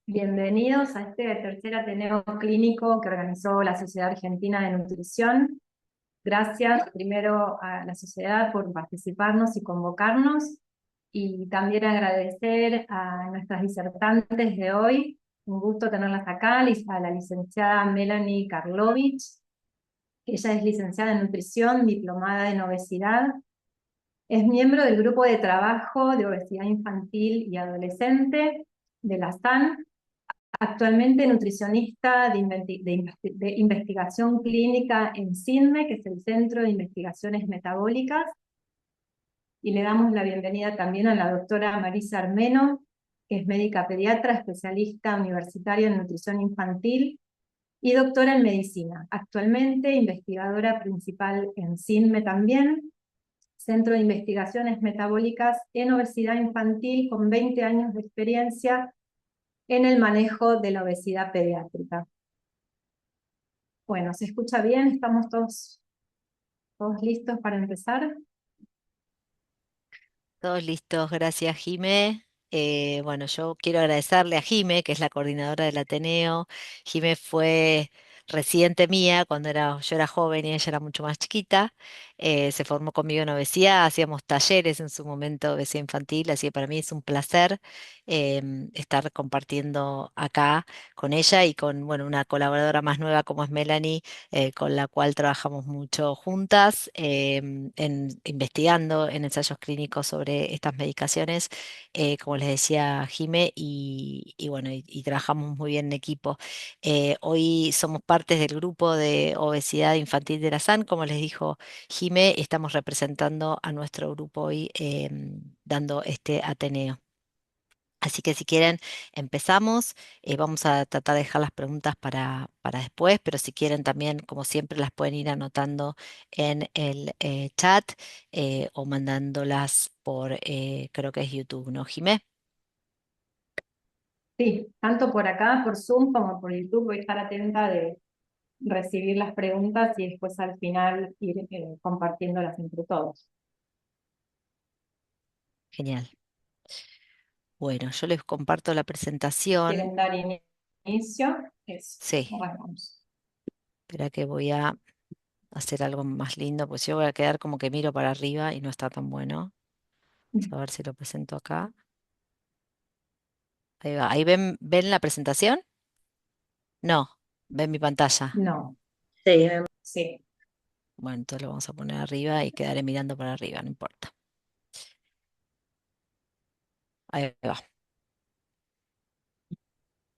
Bienvenidos a este tercer Ateneo Clínico que organizó la Sociedad Argentina de Nutrición. Gracias primero a la sociedad por participarnos y convocarnos, y también agradecer a nuestras disertantes de hoy. Un gusto tenerlas acá, a la licenciada Melanie Karlovich. Ella es licenciada en nutrición, diplomada en obesidad. Es miembro del grupo de trabajo de obesidad infantil y adolescente de la SAN. Actualmente nutricionista de investigación clínica en CINME, que es el Centro de Investigaciones Metabólicas, y le damos la bienvenida también a la doctora Marisa Armeno, que es médica pediatra, especialista universitaria en nutrición infantil y doctora en medicina. Actualmente investigadora principal en CINME también, Centro de Investigaciones Metabólicas en Obesidad Infantil, con 20 años de experiencia en el manejo de la obesidad pediátrica. Bueno, ¿se escucha bien? ¿Estamos todos listos para empezar? Todos listos, gracias Jimé. Bueno, yo quiero agradecerle a Jimé, que es la coordinadora del Ateneo. Jimé fue residente mía cuando yo era joven y ella era mucho más chiquita. Se formó conmigo en obesidad, hacíamos talleres en su momento de obesidad infantil, así que para mí es un placer estar compartiendo acá con ella y con, bueno, una colaboradora más nueva como es Melanie, con la cual trabajamos mucho juntas, investigando en ensayos clínicos sobre estas medicaciones, como les decía Jime, y bueno, y trabajamos muy bien en equipo. Hoy somos partes del grupo de obesidad infantil de la SAN, como les dijo Jime, estamos representando a nuestro grupo hoy, dando este Ateneo. Así que si quieren, empezamos. Vamos a tratar de dejar las preguntas para después, pero si quieren también, como siempre, las pueden ir anotando en el chat, o mandándolas por, creo que es YouTube, ¿no, Jimé? Sí, tanto por acá, por Zoom, como por YouTube. Voy a estar atenta de recibir las preguntas y después al final ir compartiéndolas entre todos. Genial. Bueno, yo les comparto la presentación. ¿Quieren dar inicio? Eso, Sí, arrancamos. espera que voy a hacer algo más lindo, pues yo voy a quedar como que miro para arriba y no está tan bueno. A ver si lo presento acá. Ahí va. ¿Ahí ven la presentación? No, ven mi pantalla. No, sí. Bueno, entonces lo vamos a poner arriba y quedaré mirando para arriba, no importa. Ahí va.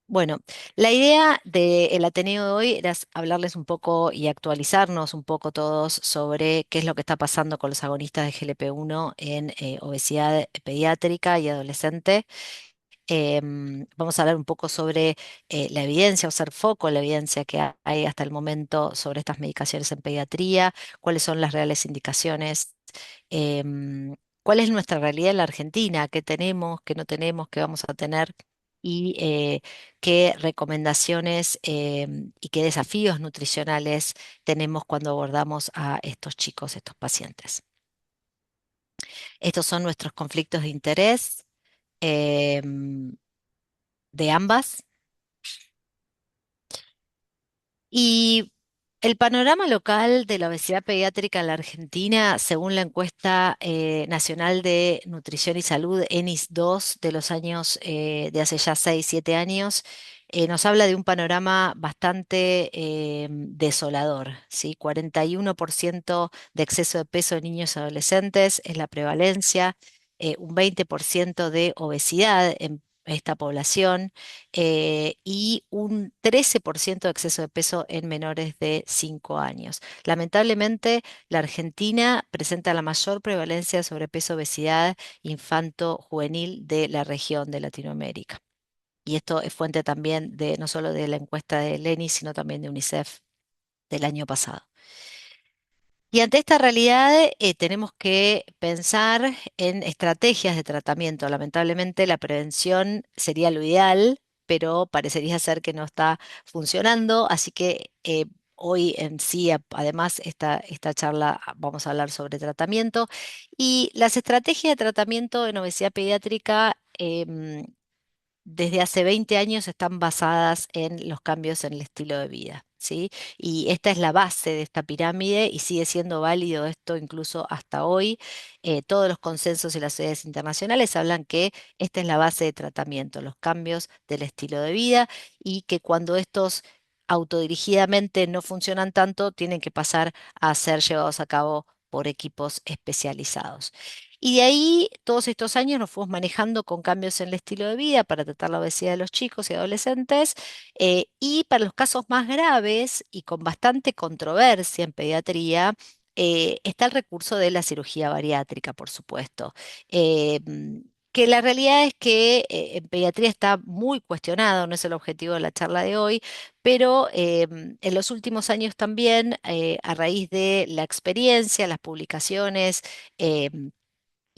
Bueno, la idea del Ateneo de hoy era hablarles un poco y actualizarnos un poco todos sobre qué es lo que está pasando con los agonistas de GLP-1 en obesidad pediátrica y adolescente. Vamos a hablar un poco sobre la evidencia, o hacer foco en la evidencia que hay hasta el momento sobre estas medicaciones en pediatría, cuáles son las reales indicaciones, em, cuál es nuestra realidad en la Argentina, qué tenemos, qué no tenemos, qué vamos a tener, y qué recomendaciones y qué desafíos nutricionales tenemos cuando abordamos a estos chicos, estos pacientes. Estos son nuestros conflictos de interés. em, de ambas. Y el panorama local de la obesidad pediátrica en la Argentina, según la encuesta nacional de nutrición y salud ENIS 2 de los años, de hace ya 6 7 años, nos habla de un panorama bastante desolador, ¿sí? 41% de exceso de peso en niños y adolescentes es la prevalencia, un 20% de obesidad en esta población, y un 13% de exceso de peso en menores de 5 años. Lamentablemente, la Argentina presenta la mayor prevalencia de sobrepeso obesidad infanto-juvenil de la región de Latinoamérica. Y esto es fuente también de no solo de la encuesta de Leni, sino también de UNICEF del año pasado. Y ante esta realidad, tenemos que pensar en estrategias de tratamiento. Lamentablemente, la prevención sería lo ideal, pero parecería ser que no está funcionando. Así que hoy en sí, además, esta charla vamos a hablar sobre tratamiento. Y las estrategias de tratamiento en obesidad pediátrica desde hace 20 años están basadas en los cambios en el estilo de vida, ¿sí? Y esta es la base de esta pirámide y sigue siendo válido esto incluso hasta hoy. Todos los consensos y las sociedades internacionales hablan que esta es la base de tratamiento, los cambios del estilo de vida, y que cuando estos autodirigidamente no funcionan tanto, tienen que pasar a ser llevados a cabo por equipos especializados. Y de ahí, todos estos años nos fuimos manejando con cambios en el estilo de vida para tratar la obesidad de los chicos y adolescentes. Y para los casos más graves y con bastante controversia en pediatría, está el recurso de la cirugía bariátrica, por supuesto. Eh, mm, que la realidad es que en pediatría está muy cuestionado, no es el objetivo de la charla de hoy, pero en los últimos años también, a raíz de la experiencia, las publicaciones,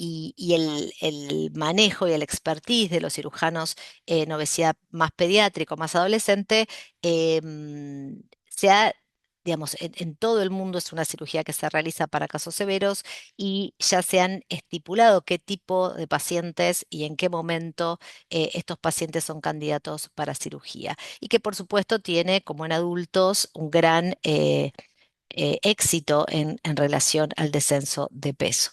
y el manejo y el expertise de los cirujanos en obesidad más pediátrico, más adolescente, se ha, digamos, en todo el mundo es una cirugía que se realiza para casos severos, y ya se han estipulado qué tipo de pacientes y en qué momento estos pacientes son candidatos para cirugía. Y que por supuesto tiene, como en adultos, un gran éxito en relación al descenso de peso.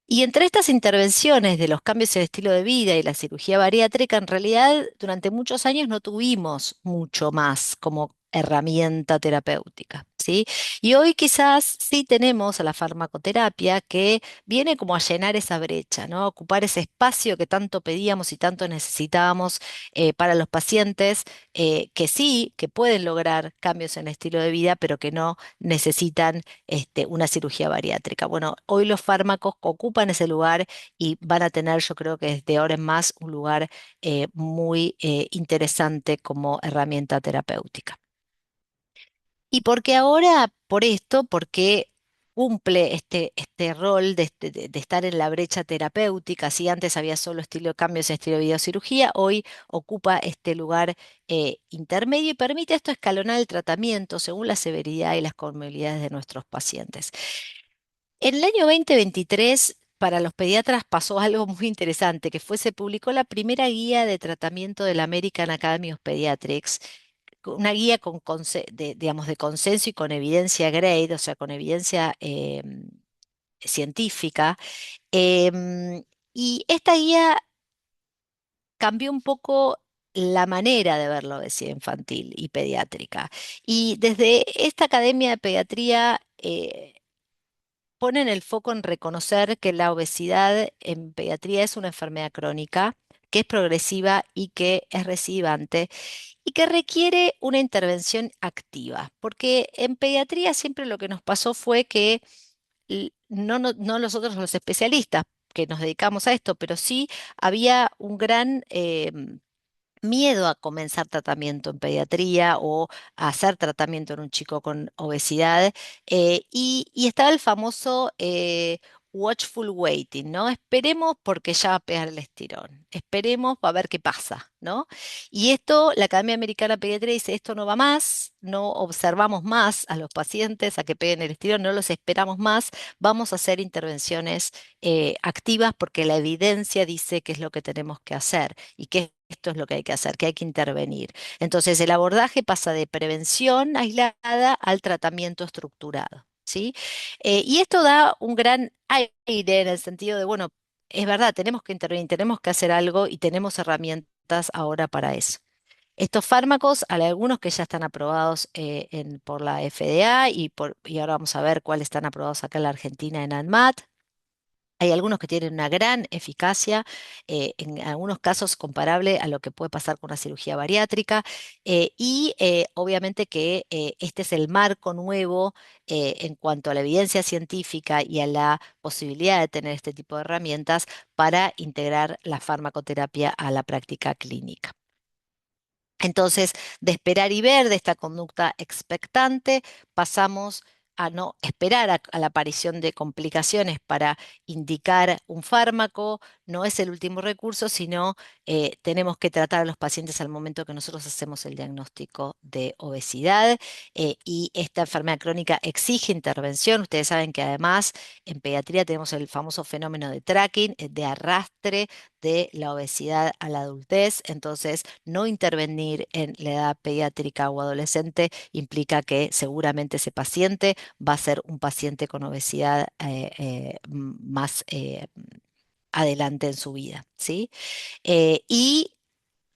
Y entre estas intervenciones de los cambios en el estilo de vida y la cirugía bariátrica, en realidad durante muchos años no tuvimos mucho más como herramienta terapéutica, ¿sí? Y hoy quizás sí tenemos a la farmacoterapia, que viene como a llenar esa brecha, ¿no? A ocupar ese espacio que tanto pedíamos y tanto necesitábamos para los pacientes, que sí, que pueden lograr cambios en el estilo de vida, pero que no necesitan una cirugía bariátrica. Bueno, hoy los fármacos ocupan ese lugar y van a tener, yo creo que desde ahora en más, un lugar muy interesante como herramienta terapéutica. ¿Y por qué ahora? Por esto, porque cumple este rol de estar en la brecha terapéutica. Si antes había solo estilo cambios en estilo de videocirugía, hoy ocupa este lugar intermedio y permite esto escalonar el tratamiento según la severidad y las comorbilidades de nuestros pacientes. En el año 2023, para los pediatras pasó algo muy interesante, que fue se publicó la primera guía de tratamiento de la American Academy of Pediatrics, una guía digamos, de consenso y con evidencia grade, o sea, con evidencia científica. Em, y esta guía cambió un poco la manera de ver la obesidad infantil y pediátrica. Y desde esta Academia de Pediatría ponen el foco en reconocer que la obesidad en pediatría es una enfermedad crónica, que es progresiva y que es recidivante, y que requiere una intervención activa, porque en pediatría siempre lo que nos pasó fue que no nosotros los especialistas que nos dedicamos a esto, pero sí había un gran miedo a comenzar tratamiento en pediatría o a hacer tratamiento en un chico con obesidad. Y estaba el famoso watchful waiting, ¿no? Esperemos porque ya va a pegar el estirón, esperemos a ver qué pasa, ¿no? Y esto, la Academia Americana de Pediatría dice, esto no va más, no observamos más a los pacientes a que peguen el estirón, no los esperamos más, vamos a hacer intervenciones activas porque la evidencia dice qué es lo que tenemos que hacer y que esto es lo que hay que hacer, que hay que intervenir. Entonces, el abordaje pasa de prevención aislada al tratamiento estructurado, ¿sí? Y esto da un gran aire en el sentido de, bueno, es verdad, tenemos que intervenir, tenemos que hacer algo y tenemos herramientas ahora para eso. Estos fármacos, hay algunos que ya están aprobados por la FDA, y ahora vamos a ver cuáles están aprobados acá en la Argentina en ANMAT. Hay algunos que tienen una gran eficacia, en algunos casos comparable a lo que puede pasar con una cirugía bariátrica, y obviamente que este es el marco nuevo en cuanto a la evidencia científica y a la posibilidad de tener este tipo de herramientas para integrar la farmacoterapia a la práctica clínica. Entonces, de esperar y ver, de esta conducta expectante, pasamos a no esperar a la aparición de complicaciones para indicar un fármaco, no es el último recurso, sino tenemos que tratar a los pacientes al momento que nosotros hacemos el diagnóstico de obesidad, y esta enfermedad crónica exige intervención. Ustedes saben que además en pediatría tenemos el famoso fenómeno de tracking, de arrastre de la obesidad a la adultez. Entonces, no intervenir en la edad pediátrica o adolescente implica que seguramente ese paciente va a ser un paciente con obesidad más adelante en su vida, ¿sí? Y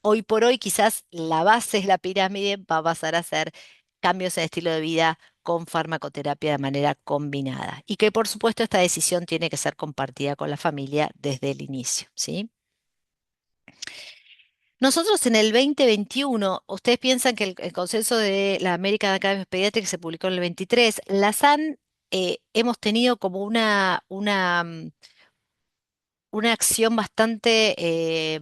hoy por hoy quizás la base de la pirámide va a pasar a ser cambios en estilo de vida con farmacoterapia de manera combinada. Y que por supuesto esta decisión tiene que ser compartida con la familia desde el inicio, ¿sí? Nosotros en el 2021, ustedes piensan que el consenso de la American Academy of Pediatrics se publicó en el 23, las han, hemos tenido como una acción bastante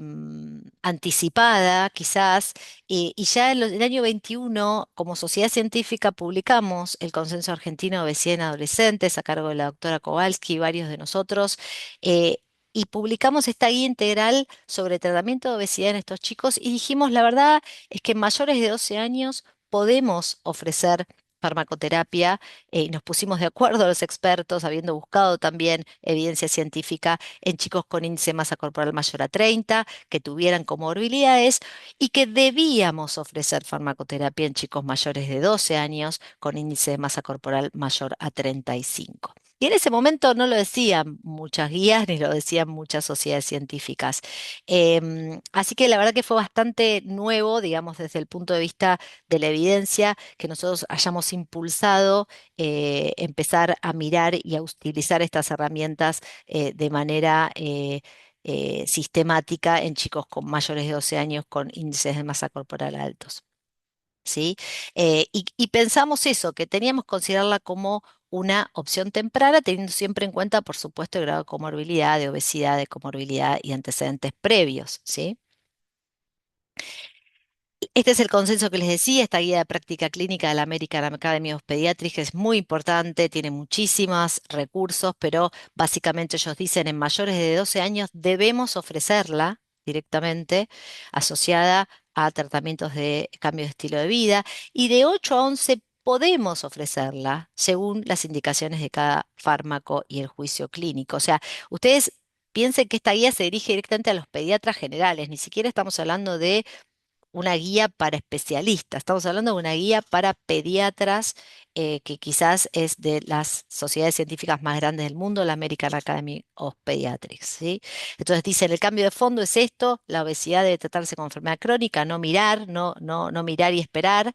anticipada, quizás, y ya en el año 21, como sociedad científica, publicamos el Consenso Argentino de Obesidad en Adolescentes a cargo de la doctora Kowalski y varios de nosotros, eh, y publicamos esta guía integral sobre tratamiento de obesidad en estos chicos y dijimos, la verdad es que en mayores de 12 años podemos ofrecer farmacoterapia, y nos pusimos de acuerdo los expertos, habiendo buscado también evidencia científica en chicos con índice de masa corporal mayor a 30, que tuvieran comorbilidades, y que debíamos ofrecer farmacoterapia en chicos mayores de 12 años con índice de masa corporal mayor a 35. Y en ese momento no lo decían muchas guías ni lo decían muchas sociedades científicas. Así que la verdad que fue bastante nuevo, digamos, desde el punto de vista de la evidencia, que nosotros hayamos impulsado empezar a mirar y a utilizar estas herramientas de manera sistemática en chicos con mayores de 12 años con índices de masa corporal altos. ¿Sí? Y pensamos eso, que teníamos que considerarla como una opción temprana, teniendo siempre en cuenta, por supuesto, el grado de comorbilidad, de obesidad, de comorbilidad y antecedentes previos, ¿sí? Este es el consenso que les decía, esta guía de práctica clínica de la American Academy of Pediatrics, que es muy importante, tiene muchísimos recursos, pero básicamente ellos dicen en mayores de 12 años debemos ofrecerla directamente asociada a tratamientos de cambio de estilo de vida, y de 8 a 11 podemos ofrecerla según las indicaciones de cada fármaco y el juicio clínico. O sea, ustedes piensen que esta guía se dirige directamente a los pediatras generales, ni siquiera estamos hablando de una guía para especialistas. Estamos hablando de una guía para pediatras, que quizás es de las sociedades científicas más grandes del mundo, la American Academy of Pediatrics, ¿sí? Entonces dicen, el cambio de fondo es esto, la obesidad debe tratarse como enfermedad crónica, no mirar, no mirar y esperar.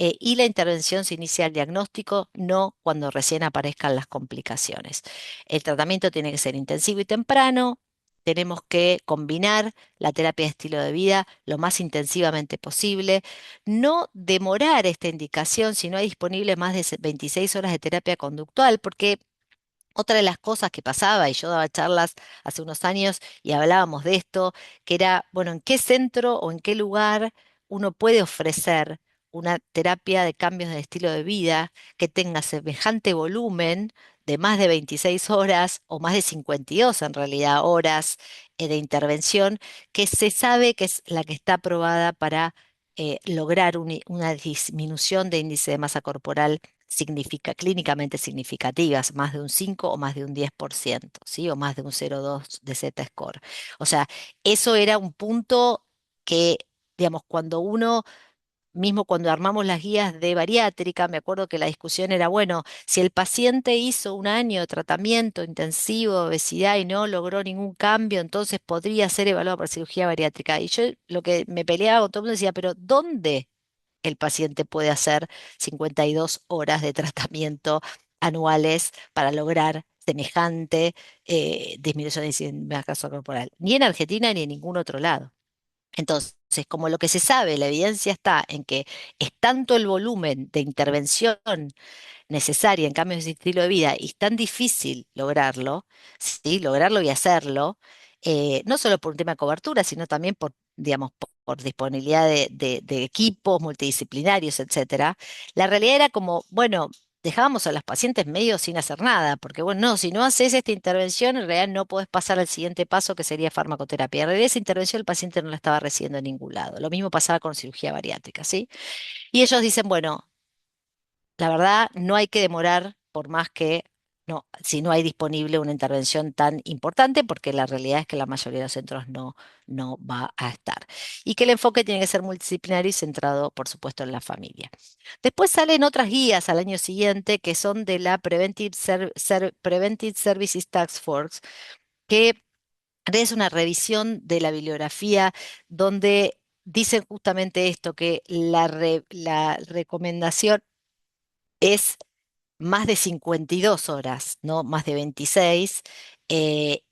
Y la intervención se inicia al diagnóstico, no cuando recién aparezcan las complicaciones. El tratamiento tiene que ser intensivo y temprano. Tenemos que combinar la terapia de estilo de vida lo más intensivamente posible, no demorar esta indicación si no hay disponible más de 26 horas de terapia conductual, porque otra de las cosas que pasaba, y yo daba charlas hace unos años y hablábamos de esto, que era, bueno, ¿en qué centro o en qué lugar uno puede ofrecer una terapia de cambios de estilo de vida que tenga semejante volumen de más de 26 horas o más de 52 en realidad horas de intervención, que se sabe que es la que está aprobada para lograr una disminución de índice de masa corporal clínicamente significativas, más de un 5 o más de un 10%, ¿sí? O más de un 0,2 de Z-score. O sea, eso era un punto que, digamos, mismo cuando armamos las guías de bariátrica, me acuerdo que la discusión era, bueno, si el paciente hizo un año de tratamiento intensivo de obesidad y no logró ningún cambio, entonces podría ser evaluado por cirugía bariátrica. Y yo lo que me peleaba con todo el mundo decía, pero ¿dónde el paciente puede hacer 52 horas de tratamiento anuales para lograr semejante disminución de masa corporal? Ni en Argentina ni en ningún otro lado. Entonces, como lo que se sabe, la evidencia está en que es tanto el volumen de intervención necesaria en cambios de estilo de vida y es tan difícil lograrlo, ¿sí? Lograrlo y hacerlo, no solo por un tema de cobertura, sino también por, digamos, por disponibilidad de equipos multidisciplinarios, etcétera. La realidad era como, bueno, dejábamos a los pacientes medio sin hacer nada, porque bueno, no, si no haces esta intervención, en realidad no podés pasar al siguiente paso que sería farmacoterapia. En realidad esa intervención el paciente no la estaba recibiendo en ningún lado. Lo mismo pasaba con cirugía bariátrica, ¿sí? Y ellos dicen, bueno, la verdad, no hay que demorar por más que no, si no hay disponible una intervención tan importante, porque la realidad es que la mayoría de los centros no va a estar. Y que el enfoque tiene que ser multidisciplinario y centrado, por supuesto, en la familia. Después salen otras guías al año siguiente que son de la Preventive Services Task Force, que es una revisión de la bibliografía donde dicen justamente esto, que la recomendación es más de 52 horas, no más de 26, eh,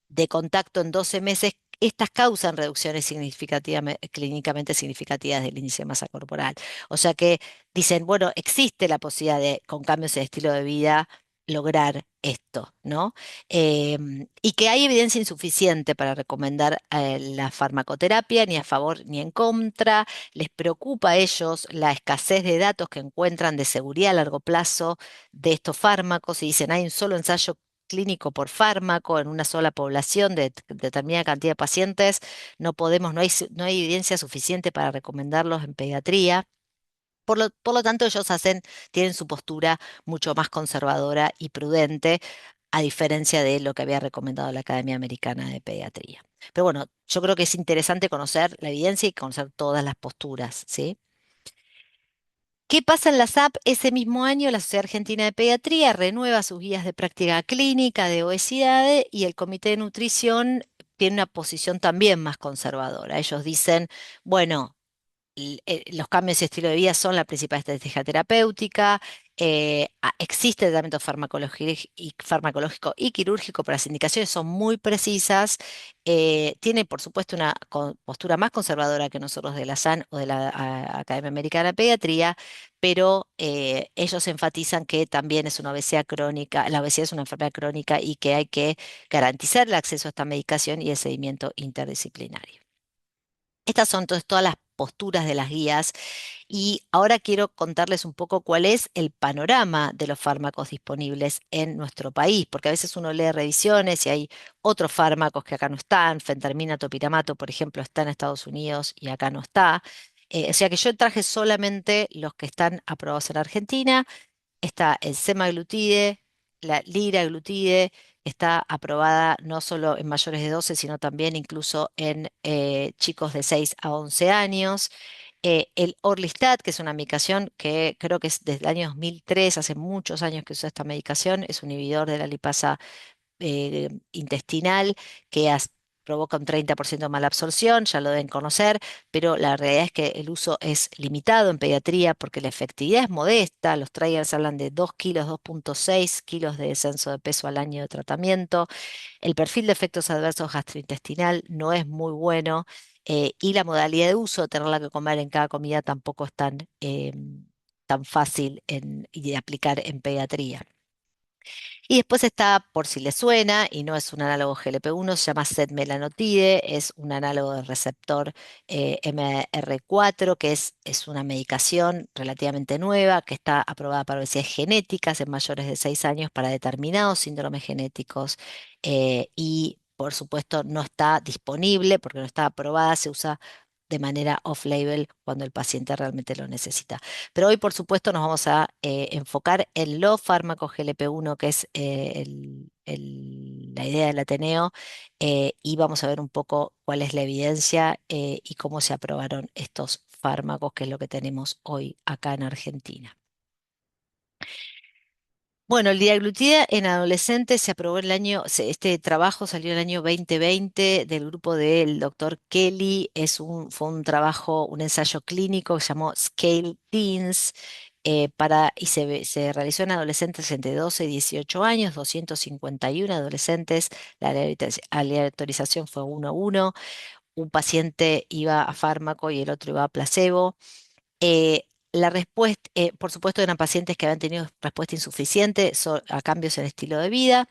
de contacto en 12 meses. Estas causan reducciones clínicamente significativas del índice de masa corporal. O sea que dicen, bueno, existe la posibilidad de, con cambios en estilo de vida, lograr esto, ¿no? Y que hay evidencia insuficiente para recomendar la farmacoterapia, ni a favor ni en contra. Les preocupa a ellos la escasez de datos que encuentran de seguridad a largo plazo de estos fármacos y dicen, hay un solo ensayo clínico por fármaco en una sola población de determinada cantidad de pacientes, no hay evidencia suficiente para recomendarlos en pediatría. Por lo tanto, tienen su postura mucho más conservadora y prudente, a diferencia de lo que había recomendado la Academia Americana de Pediatría. Pero bueno, yo creo que es interesante conocer la evidencia y conocer todas las posturas, ¿sí? ¿Qué pasa en la SAP? Ese mismo año, la Sociedad Argentina de Pediatría renueva sus guías de práctica clínica de obesidad y el Comité de Nutrición tiene una posición también más conservadora. Ellos dicen, bueno, los cambios de estilo de vida son la principal estrategia terapéutica. Existe tratamiento farmacológico y quirúrgico, pero las indicaciones son muy precisas. Tiene, por supuesto, una postura más conservadora que nosotros de la SAN o de la Academia Americana de Pediatría, pero ellos enfatizan que también es una obesidad crónica, la obesidad es una enfermedad crónica y que hay que garantizar el acceso a esta medicación y el seguimiento interdisciplinario. Estas son entonces todas las posturas de las guías y ahora quiero contarles un poco cuál es el panorama de los fármacos disponibles en nuestro país, porque a veces uno lee revisiones y hay otros fármacos que acá no están, fentermina, topiramato, por ejemplo, está en Estados Unidos y acá no está. O sea que yo traje solamente los que están aprobados en Argentina. Está el semaglutide, la liraglutide, está aprobada no solo en mayores de 12, sino también incluso en chicos de 6 a 11 años. El Orlistat, que es una medicación que creo que es desde el año 2003, hace muchos años que usa esta medicación, es un inhibidor de la lipasa intestinal que provoca un 30% de mala absorción, ya lo deben conocer, pero la realidad es que el uso es limitado en pediatría porque la efectividad es modesta. Los trials hablan de 2 kilos, 2,6 kilos de descenso de peso al año de tratamiento. El perfil de efectos adversos gastrointestinal no es muy bueno, y la modalidad de uso, tenerla que comer en cada comida, tampoco es tan fácil y de aplicar en pediatría. Y después está, por si le suena, y no es un análogo GLP-1, se llama setmelanotide, es un análogo del receptor MR4, que es una medicación relativamente nueva, que está aprobada para obesidades genéticas en mayores de 6 años para determinados síndromes genéticos, y por supuesto no está disponible porque no está aprobada, se usa de manera off-label cuando el paciente realmente lo necesita. Pero hoy, por supuesto, nos vamos a enfocar en los fármacos GLP-1, que es la idea del Ateneo, y vamos a ver un poco cuál es la evidencia y cómo se aprobaron estos fármacos, que es lo que tenemos hoy acá en Argentina. Bueno, el liraglutida en adolescentes se aprobó este trabajo salió en el año 2020 del grupo del doctor Kelly. Fue un trabajo, un ensayo clínico que se llamó Scale Teens, se realizó en adolescentes entre 12 y 18 años, 251 adolescentes. Aleatorización fue 1 a 1. Un paciente iba a fármaco y el otro iba a placebo. La respuesta, por supuesto, eran pacientes que habían tenido respuesta insuficiente a cambios en estilo de vida.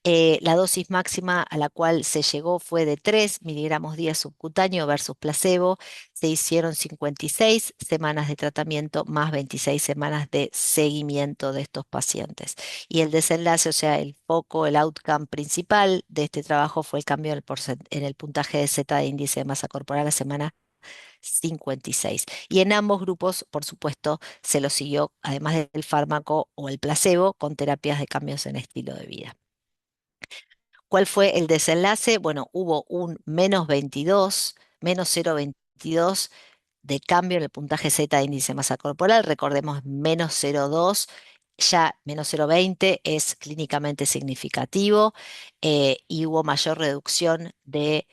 La dosis máxima a la cual se llegó fue de 3 miligramos día subcutáneo versus placebo. Se hicieron 56 semanas de tratamiento más 26 semanas de seguimiento de estos pacientes. Y el desenlace, o sea, el foco, el outcome principal de este trabajo fue el cambio en el puntaje de Z de índice de masa corporal a la semana 56. Y en ambos grupos, por supuesto, se lo siguió, además del fármaco o el placebo, con terapias de cambios en estilo de vida. ¿Cuál fue el desenlace? Bueno, hubo un menos 0,22 de cambio en el puntaje Z de índice de masa corporal. Recordemos, menos 0,2, ya menos 0,20 es clínicamente significativo, y hubo mayor reducción eh,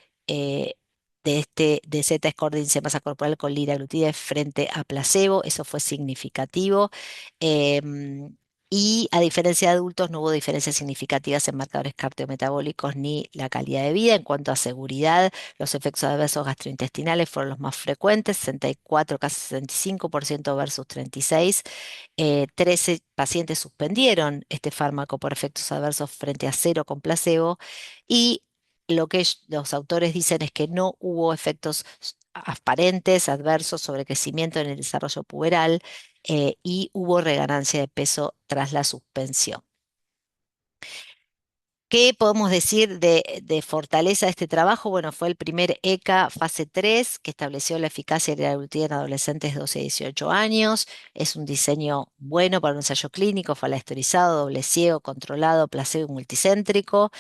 de Z-score de índice de masa corporal con liraglutide frente a placebo. Eso fue significativo. Em, y a diferencia de adultos, no hubo diferencias significativas en marcadores cardiometabólicos ni la calidad de vida. En cuanto a seguridad, los efectos adversos gastrointestinales fueron los más frecuentes, 64, casi 65% versus 36. 13 pacientes suspendieron este fármaco por efectos adversos frente a cero con placebo. Y lo que los autores dicen es que no hubo efectos aparentes adversos sobre crecimiento en el desarrollo puberal, y hubo reganancia de peso tras la suspensión. ¿Qué podemos decir de fortaleza de este trabajo? Bueno, fue el primer ECA fase 3 que estableció la eficacia de la glutida en adolescentes de 12 a 18 años. Es un diseño bueno para un ensayo clínico, fue aleatorizado, doble ciego, controlado, placebo y multicéntrico.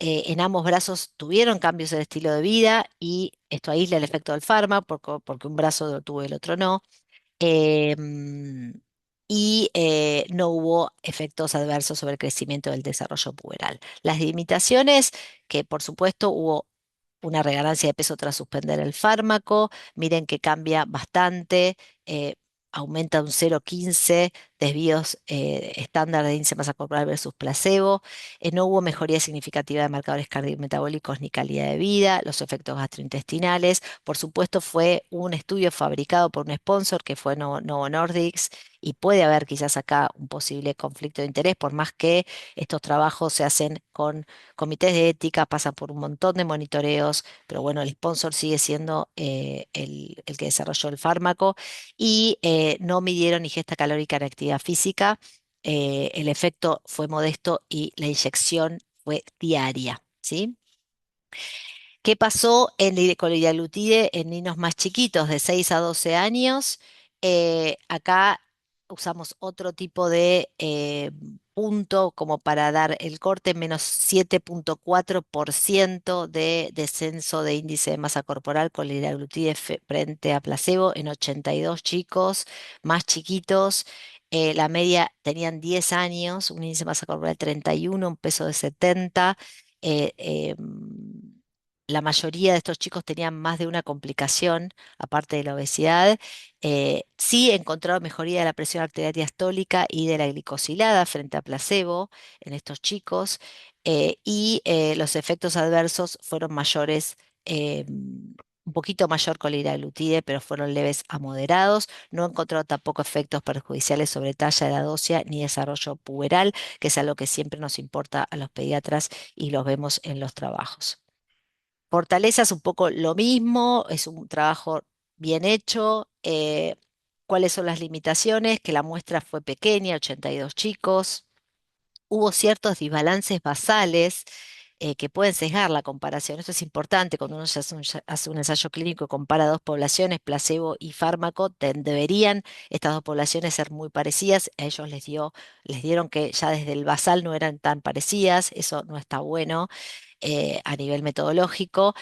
En ambos brazos tuvieron cambios en el estilo de vida y esto aísla el efecto del fármaco porque un brazo lo tuvo y el otro no. em, no hubo efectos adversos sobre el crecimiento del desarrollo puberal. Las limitaciones, que por supuesto hubo una reganancia de peso tras suspender el fármaco. Miren que cambia bastante, eh, aumenta un 0,15 desvíos estándar de índice de masa corporal versus placebo. No hubo mejoría significativa de marcadores cardiometabólicos ni calidad de vida, los efectos gastrointestinales. Por supuesto, fue un estudio fabricado por un sponsor que fue Novo Nordisk, y puede haber quizás acá un posible conflicto de interés, por más que estos trabajos se hacen con comités de ética, pasan por un montón de monitoreos, pero bueno, el sponsor sigue siendo el que desarrolló el fármaco. Y no midieron ingesta calórica en actividad física. El efecto fue modesto y la inyección fue diaria, ¿sí? ¿Qué pasó con la liraglutide en niños más chiquitos, de 6 a 12 años? Acá usamos otro tipo de punto como para dar el corte, menos 7,4% de descenso de índice de masa corporal con la liraglutide frente a placebo en 82 chicos más chiquitos. La media tenían 10 años, un índice de masa corporal 31, un peso de 70. eh, em, la mayoría de estos chicos tenían más de una complicación, aparte de la obesidad. Sí encontraron mejoría de la presión arterial diastólica y de la glicosilada frente a placebo en estos chicos, y los efectos adversos fueron mayores, un poquito mayor con la liraglutide, pero fueron leves a moderados. No encontraron tampoco efectos perjudiciales sobre talla, edad ósea ni desarrollo puberal, que es algo que siempre nos importa a los pediatras y los vemos en los trabajos. Fortaleza es un poco lo mismo, es un trabajo bien hecho. ¿Cuáles son las limitaciones? Que la muestra fue pequeña, 82 chicos. Hubo ciertos desbalances basales que pueden sesgar la comparación. Esto es importante cuando uno hace un ensayo clínico y compara dos poblaciones, placebo y fármaco. Deberían estas dos poblaciones ser muy parecidas. A ellos les dieron que ya desde el basal no eran tan parecidas. Eso no está bueno a nivel metodológico.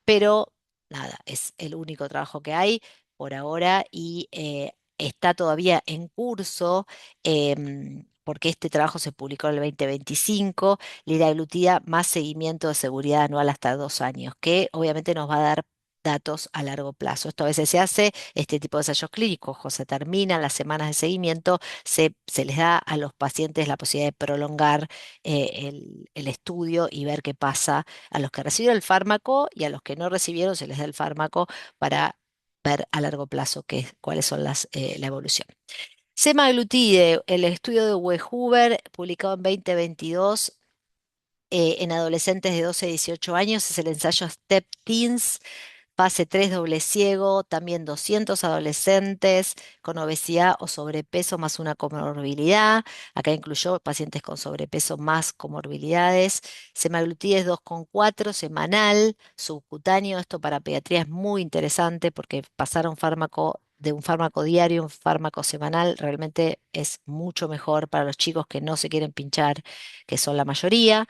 Pero nada, es el único trabajo que hay por ahora, y está todavía en curso, porque este trabajo se publicó en el 2025, liraglutida más seguimiento de seguridad anual hasta 2 años, que obviamente nos va a dar datos a largo plazo. Esto a veces se hace, este tipo de ensayos clínicos, o se terminan las semanas de seguimiento, se les da a los pacientes la posibilidad de prolongar el estudio y ver qué pasa a los que recibieron el fármaco, y a los que no recibieron se les da el fármaco para ver a largo plazo cuáles son la evolución. Semaglutide, el estudio de Wehuber, publicado en 2022, en adolescentes de 12 a 18 años, es el ensayo STEP Teens, fase 3 doble ciego, también 200 adolescentes con obesidad o sobrepeso más una comorbilidad. Acá incluyó pacientes con sobrepeso más comorbilidades. Semaglutide es 2,4 semanal, subcutáneo. Esto para pediatría es muy interesante porque pasar de un fármaco diario a un fármaco semanal realmente es mucho mejor para los chicos que no se quieren pinchar, que son la mayoría.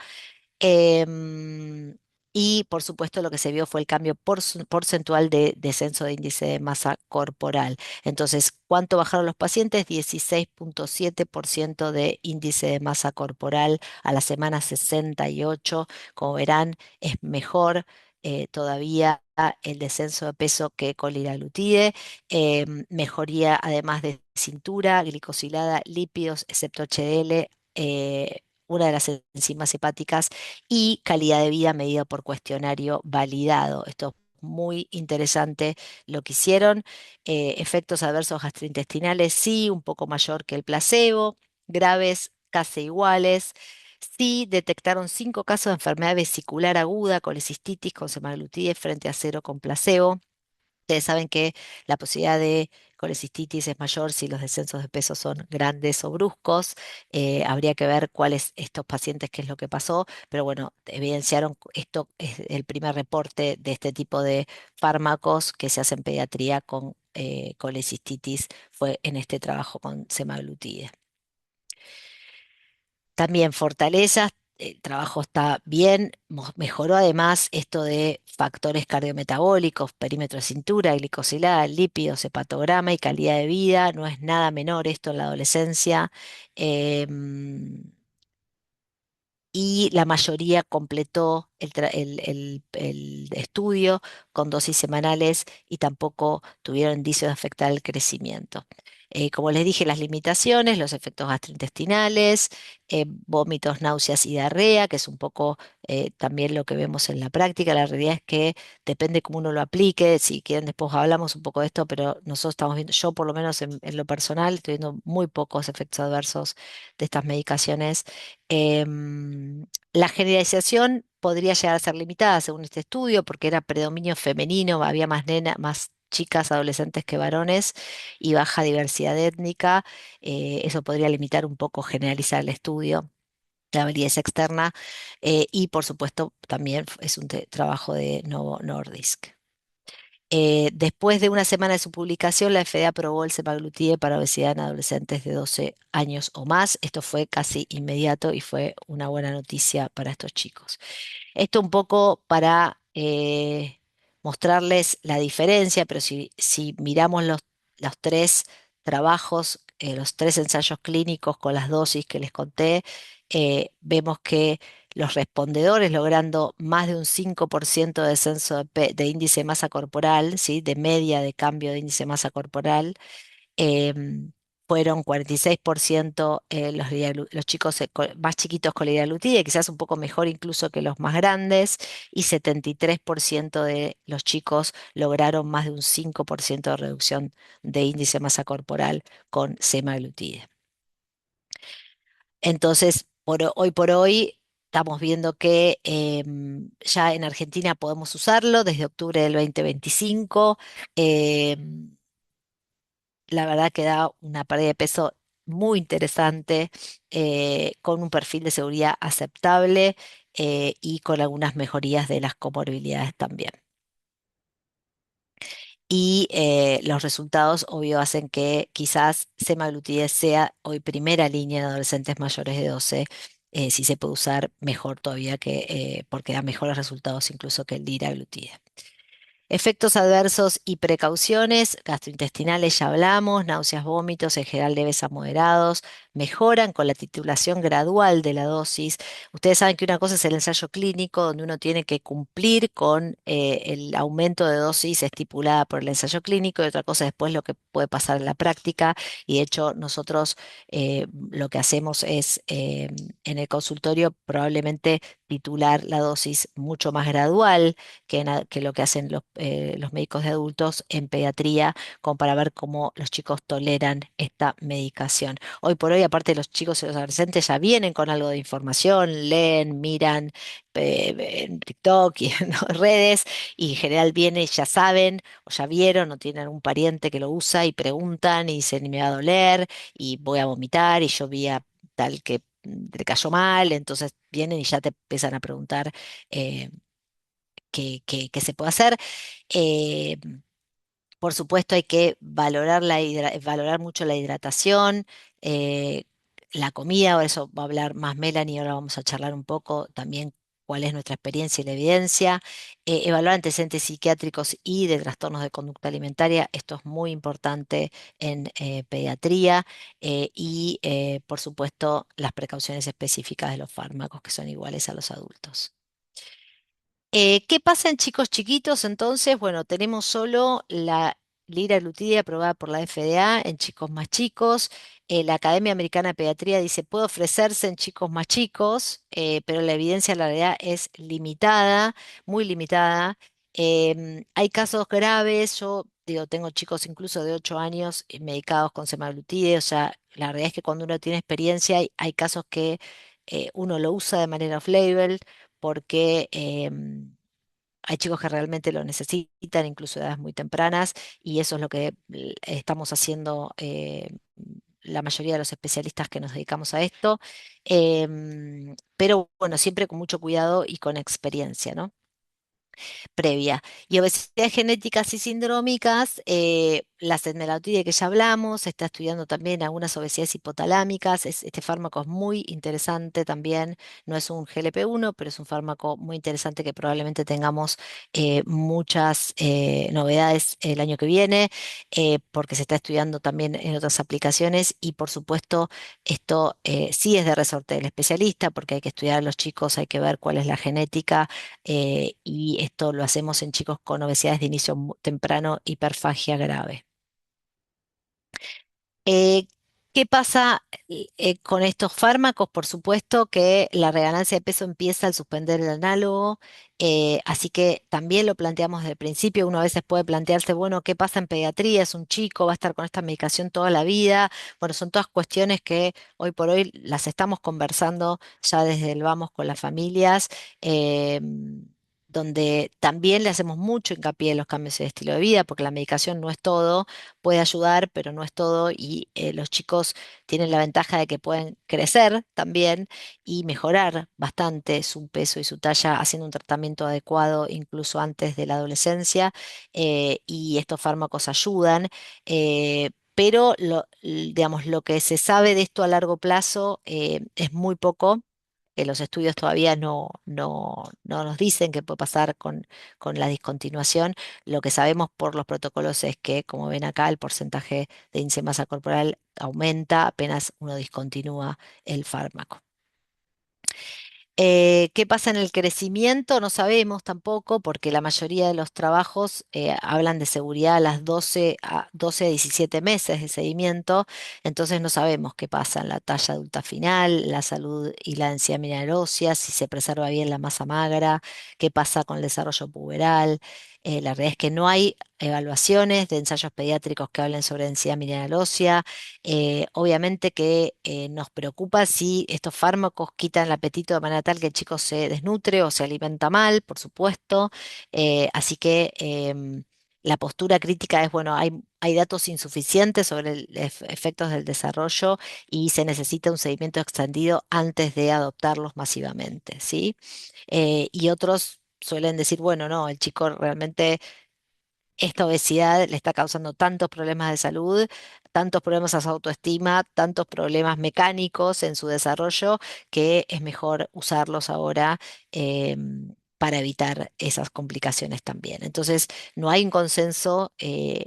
Em, y por supuesto lo que se vio fue el cambio porcentual de descenso de índice de masa corporal. Entonces, ¿cuánto bajaron los pacientes? 16,7% de índice de masa corporal a la semana 68. Como verán, es mejor todavía el descenso de peso que con liraglutide. Mejoría además de cintura, glicosilada, lípidos, excepto HDL. Una de las enzimas hepáticas y calidad de vida medida por cuestionario validado. Esto es muy interesante lo que hicieron. Efectos adversos gastrointestinales, sí, un poco mayor que el placebo, graves, casi iguales. Sí, detectaron 5 casos de enfermedad vesicular aguda, colecistitis con semaglutide frente a 0 con placebo. Ustedes saben que la posibilidad de colecistitis es mayor si los descensos de peso son grandes o bruscos. Habría que ver cuáles estos pacientes, qué es lo que pasó, pero bueno, evidenciaron, esto es el primer reporte de este tipo de fármacos que se hace en pediatría con colecistitis, fue en este trabajo con semaglutide. También fortalezas, el trabajo está bien, mejoró además esto de factores cardiometabólicos, perímetro de cintura, glicosilada, lípidos, hepatograma y calidad de vida. No es nada menor esto en la adolescencia. em, y la mayoría completó el estudio con dosis semanales y tampoco tuvieron indicios de afectar el crecimiento. Como les dije, las limitaciones, los efectos gastrointestinales, vómitos, náuseas y diarrea, que es un poco también lo que vemos en la práctica. La realidad es que depende cómo uno lo aplique. Si quieren, después hablamos un poco de esto, pero nosotros estamos viendo, yo por lo menos en lo personal, estoy viendo muy pocos efectos adversos de estas medicaciones. La generalización podría llegar a ser limitada según este estudio porque era predominio femenino, había más más chicas adolescentes que varones y baja diversidad étnica. Eso podría limitar un poco, generalizar el estudio. La validez externa y por supuesto también es un trabajo de Novo Nordisk. Después de una semana de su publicación, la FDA aprobó el semaglutide para obesidad en adolescentes de 12 años o más. Esto fue casi inmediato y fue una buena noticia para estos chicos. Esto un poco para mostrarles la diferencia, pero si miramos los tres trabajos, los tres ensayos clínicos con las dosis que les conté, vemos que los respondedores logrando más de un 5% de descenso de índice de masa corporal, ¿sí? De media de cambio de índice de masa corporal, em, fueron 46% los chicos más chiquitos con liraglutide, quizás un poco mejor incluso que los más grandes, y 73% de los chicos lograron más de un 5% de reducción de índice de masa corporal con semaglutide. Entonces, hoy por hoy estamos viendo que ya en Argentina podemos usarlo desde octubre del 2025. em, la verdad que da una pérdida de peso muy interesante, con un perfil de seguridad aceptable y con algunas mejorías de las comorbilidades también. Y los resultados, obvio, hacen que quizás semaglutide sea hoy primera línea en adolescentes mayores de 12, si se puede usar mejor todavía porque da mejores resultados incluso que el liraglutide. Efectos adversos y precauciones, gastrointestinales ya hablamos, náuseas, vómitos, en general leves a moderados, mejoran con la titulación gradual de la dosis. Ustedes saben que una cosa es el ensayo clínico, donde uno tiene que cumplir con el aumento de dosis estipulada por el ensayo clínico, y otra cosa después lo que puede pasar en la práctica. Y de hecho, nosotros lo que hacemos es en el consultorio probablemente titular la dosis mucho más gradual que lo que hacen los médicos de adultos en pediatría, como para ver cómo los chicos toleran esta medicación. Hoy por hoy, aparte los chicos y los adolescentes ya vienen con algo de información, leen, miran en TikTok y en redes, y en general vienen y ya saben, o ya vieron, o tienen un pariente que lo usa y preguntan y dicen, "Y me va a doler, y voy a vomitar, y yo vi a tal que te cayó mal", entonces vienen y ya te empiezan a preguntar eh, qué se puede hacer. Eh, por supuesto, hay que valorar, valorar mucho la hidratación, eh, la comida, o eso va a hablar más Melanie, ahora vamos a charlar un poco también cuál es nuestra experiencia y la evidencia. Evaluar antecedentes psiquiátricos y de trastornos de conducta alimentaria, esto es muy importante en pediatría, y por supuesto las precauciones específicas de los fármacos que son iguales a los adultos. ¿Qué pasa en chicos chiquitos entonces? Bueno, tenemos solo la liraglutida aprobada por la FDA en chicos más chicos. La Academia Americana de Pediatría dice puede ofrecerse en chicos más chicos, pero la evidencia en la realidad es limitada, muy limitada. Hay casos graves, yo digo, tengo chicos incluso de 8 años medicados con semaglutide, o sea, la realidad es que cuando uno tiene experiencia hay casos que uno lo usa de manera off-label porque hay chicos que realmente lo necesitan, incluso a edades muy tempranas, y eso es lo que estamos haciendo la mayoría de los especialistas que nos dedicamos a esto. Pero bueno, siempre con mucho cuidado y con experiencia, ¿no? Previa. Y obesidades genéticas y sindrómicas, la setmelanotide que ya hablamos, se está estudiando también algunas obesidades hipotalámicas. Este fármaco es muy interesante también, no es un GLP-1, pero es un fármaco muy interesante que probablemente tengamos muchas novedades el año que viene, porque se está estudiando también en otras aplicaciones, y por supuesto esto sí es de resorte del especialista, porque hay que estudiar a los chicos, hay que ver cuál es la genética, y esto lo hacemos en chicos con obesidades de inicio temprano, hiperfagia grave. Eh, ¿Qué pasa con estos fármacos? Por supuesto que la reganancia de peso empieza al suspender el análogo, así que también lo planteamos desde el principio. Uno a veces puede plantearse, bueno, ¿qué pasa en pediatría? Es un chico, va a estar con esta medicación toda la vida. Bueno, son todas cuestiones que hoy por hoy las estamos conversando ya desde el vamos con las familias. Donde también le hacemos mucho hincapié en los cambios de estilo de vida, porque la medicación no es todo, puede ayudar, pero no es todo, y los chicos tienen la ventaja de que pueden crecer también y mejorar bastante su peso y su talla haciendo un tratamiento adecuado incluso antes de la adolescencia, y estos fármacos ayudan. Pero digamos, lo que se sabe de esto a largo plazo es muy poco, que los estudios todavía no nos dicen qué puede pasar con la discontinuación. Lo que sabemos por los protocolos es que, como ven acá, el porcentaje de índice de masa corporal aumenta apenas uno discontinúa el fármaco. ¿Qué pasa en el crecimiento? No sabemos tampoco, porque la mayoría de los trabajos hablan de seguridad a las 12 a 17 meses de seguimiento, entonces no sabemos qué pasa en la talla adulta final, la salud y la densidad mineral ósea, si se preserva bien la masa magra, qué pasa con el desarrollo puberal. La realidad es que no hay evaluaciones de ensayos pediátricos que hablen sobre densidad mineral ósea. Obviamente que nos preocupa si estos fármacos quitan el apetito de manera tal que el chico se desnutre o se alimenta mal, por supuesto. Así que la postura crítica es, bueno, hay datos insuficientes sobre efectos del desarrollo, y se necesita un seguimiento extendido antes de adoptarlos masivamente, ¿sí? Y otros suelen decir, bueno, no, el chico realmente esta obesidad le está causando tantos problemas de salud, tantos problemas a su autoestima, tantos problemas mecánicos en su desarrollo, que es mejor usarlos ahora para evitar esas complicaciones también. Entonces, no hay un consenso,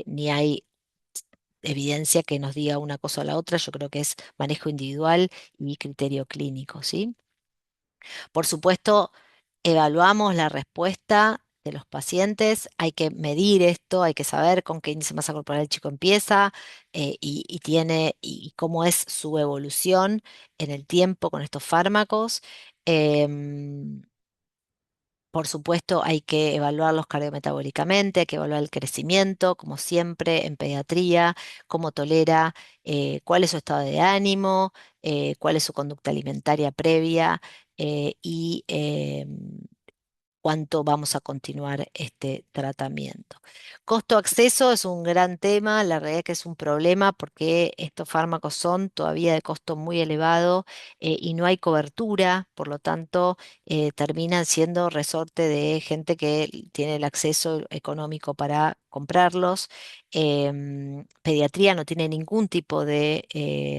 ni hay evidencia que nos diga una cosa o la otra. Yo creo que es manejo individual y criterio clínico, ¿sí? Por supuesto, evaluamos la respuesta de los pacientes, hay que medir esto, hay que saber con qué índice de masa corporal el chico empieza, y tiene y cómo es su evolución en el tiempo con estos fármacos. Em, por supuesto, hay que evaluarlos cardiometabólicamente, hay que evaluar el crecimiento, como siempre en pediatría, cómo tolera, cuál es su estado de ánimo, cuál es su conducta alimentaria previa, y cuánto vamos a continuar este tratamiento. Costo-acceso es un gran tema, la realidad es que es un problema porque estos fármacos son todavía de costo muy elevado, y no hay cobertura, por lo tanto terminan siendo resorte de gente que tiene el acceso económico para comprarlos. Pediatría no tiene ningún tipo de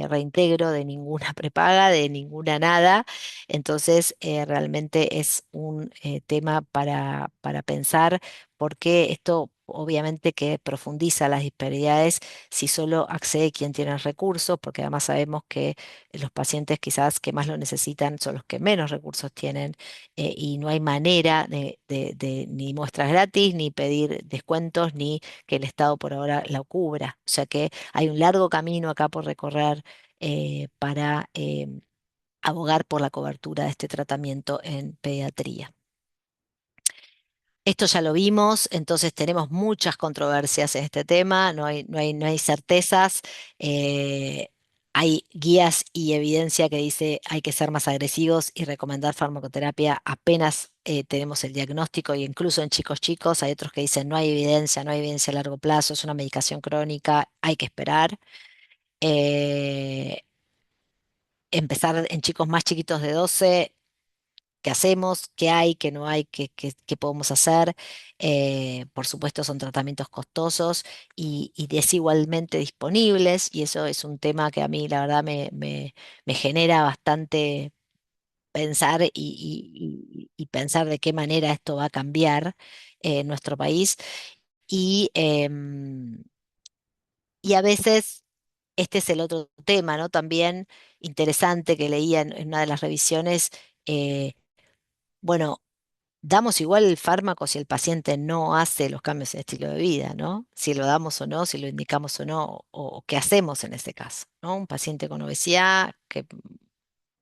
reintegro de ninguna prepaga, de ninguna nada. Entonces, realmente es un tema para pensar, porque esto obviamente que profundiza las disparidades si solo accede quien tiene recursos, porque además sabemos que los pacientes quizás que más lo necesitan son los que menos recursos tienen, y no hay manera de ni muestras gratis, ni pedir descuentos, ni que el Estado por ahora la cubra. O sea que hay un largo camino acá por recorrer, para abogar por la cobertura de este tratamiento en pediatría. Esto ya lo vimos, entonces tenemos muchas controversias en este tema, no hay certezas. eh, Hay guías y evidencia que dice hay que ser más agresivos y recomendar farmacoterapia apenas tenemos el diagnóstico, y incluso en chicos chicos. Hay otros que dicen no hay evidencia, no hay evidencia a largo plazo, es una medicación crónica, hay que esperar. Eh, Empezar en chicos más chiquitos de 12. ¿Qué hacemos? ¿Qué hay? ¿Qué no hay? ¿Qué podemos hacer? Por supuesto, son tratamientos costosos y desigualmente disponibles, y eso es un tema que a mí, la verdad, me genera bastante pensar, y pensar de qué manera esto va a cambiar en nuestro país. Y, y a veces, este es el otro tema, ¿no? También interesante que leía en una de las revisiones. Bueno, damos igual el fármaco si el paciente no hace los cambios en estilo de vida, ¿no? Si lo damos o no, si lo indicamos o no, o qué hacemos en ese caso, ¿no? Un paciente con obesidad que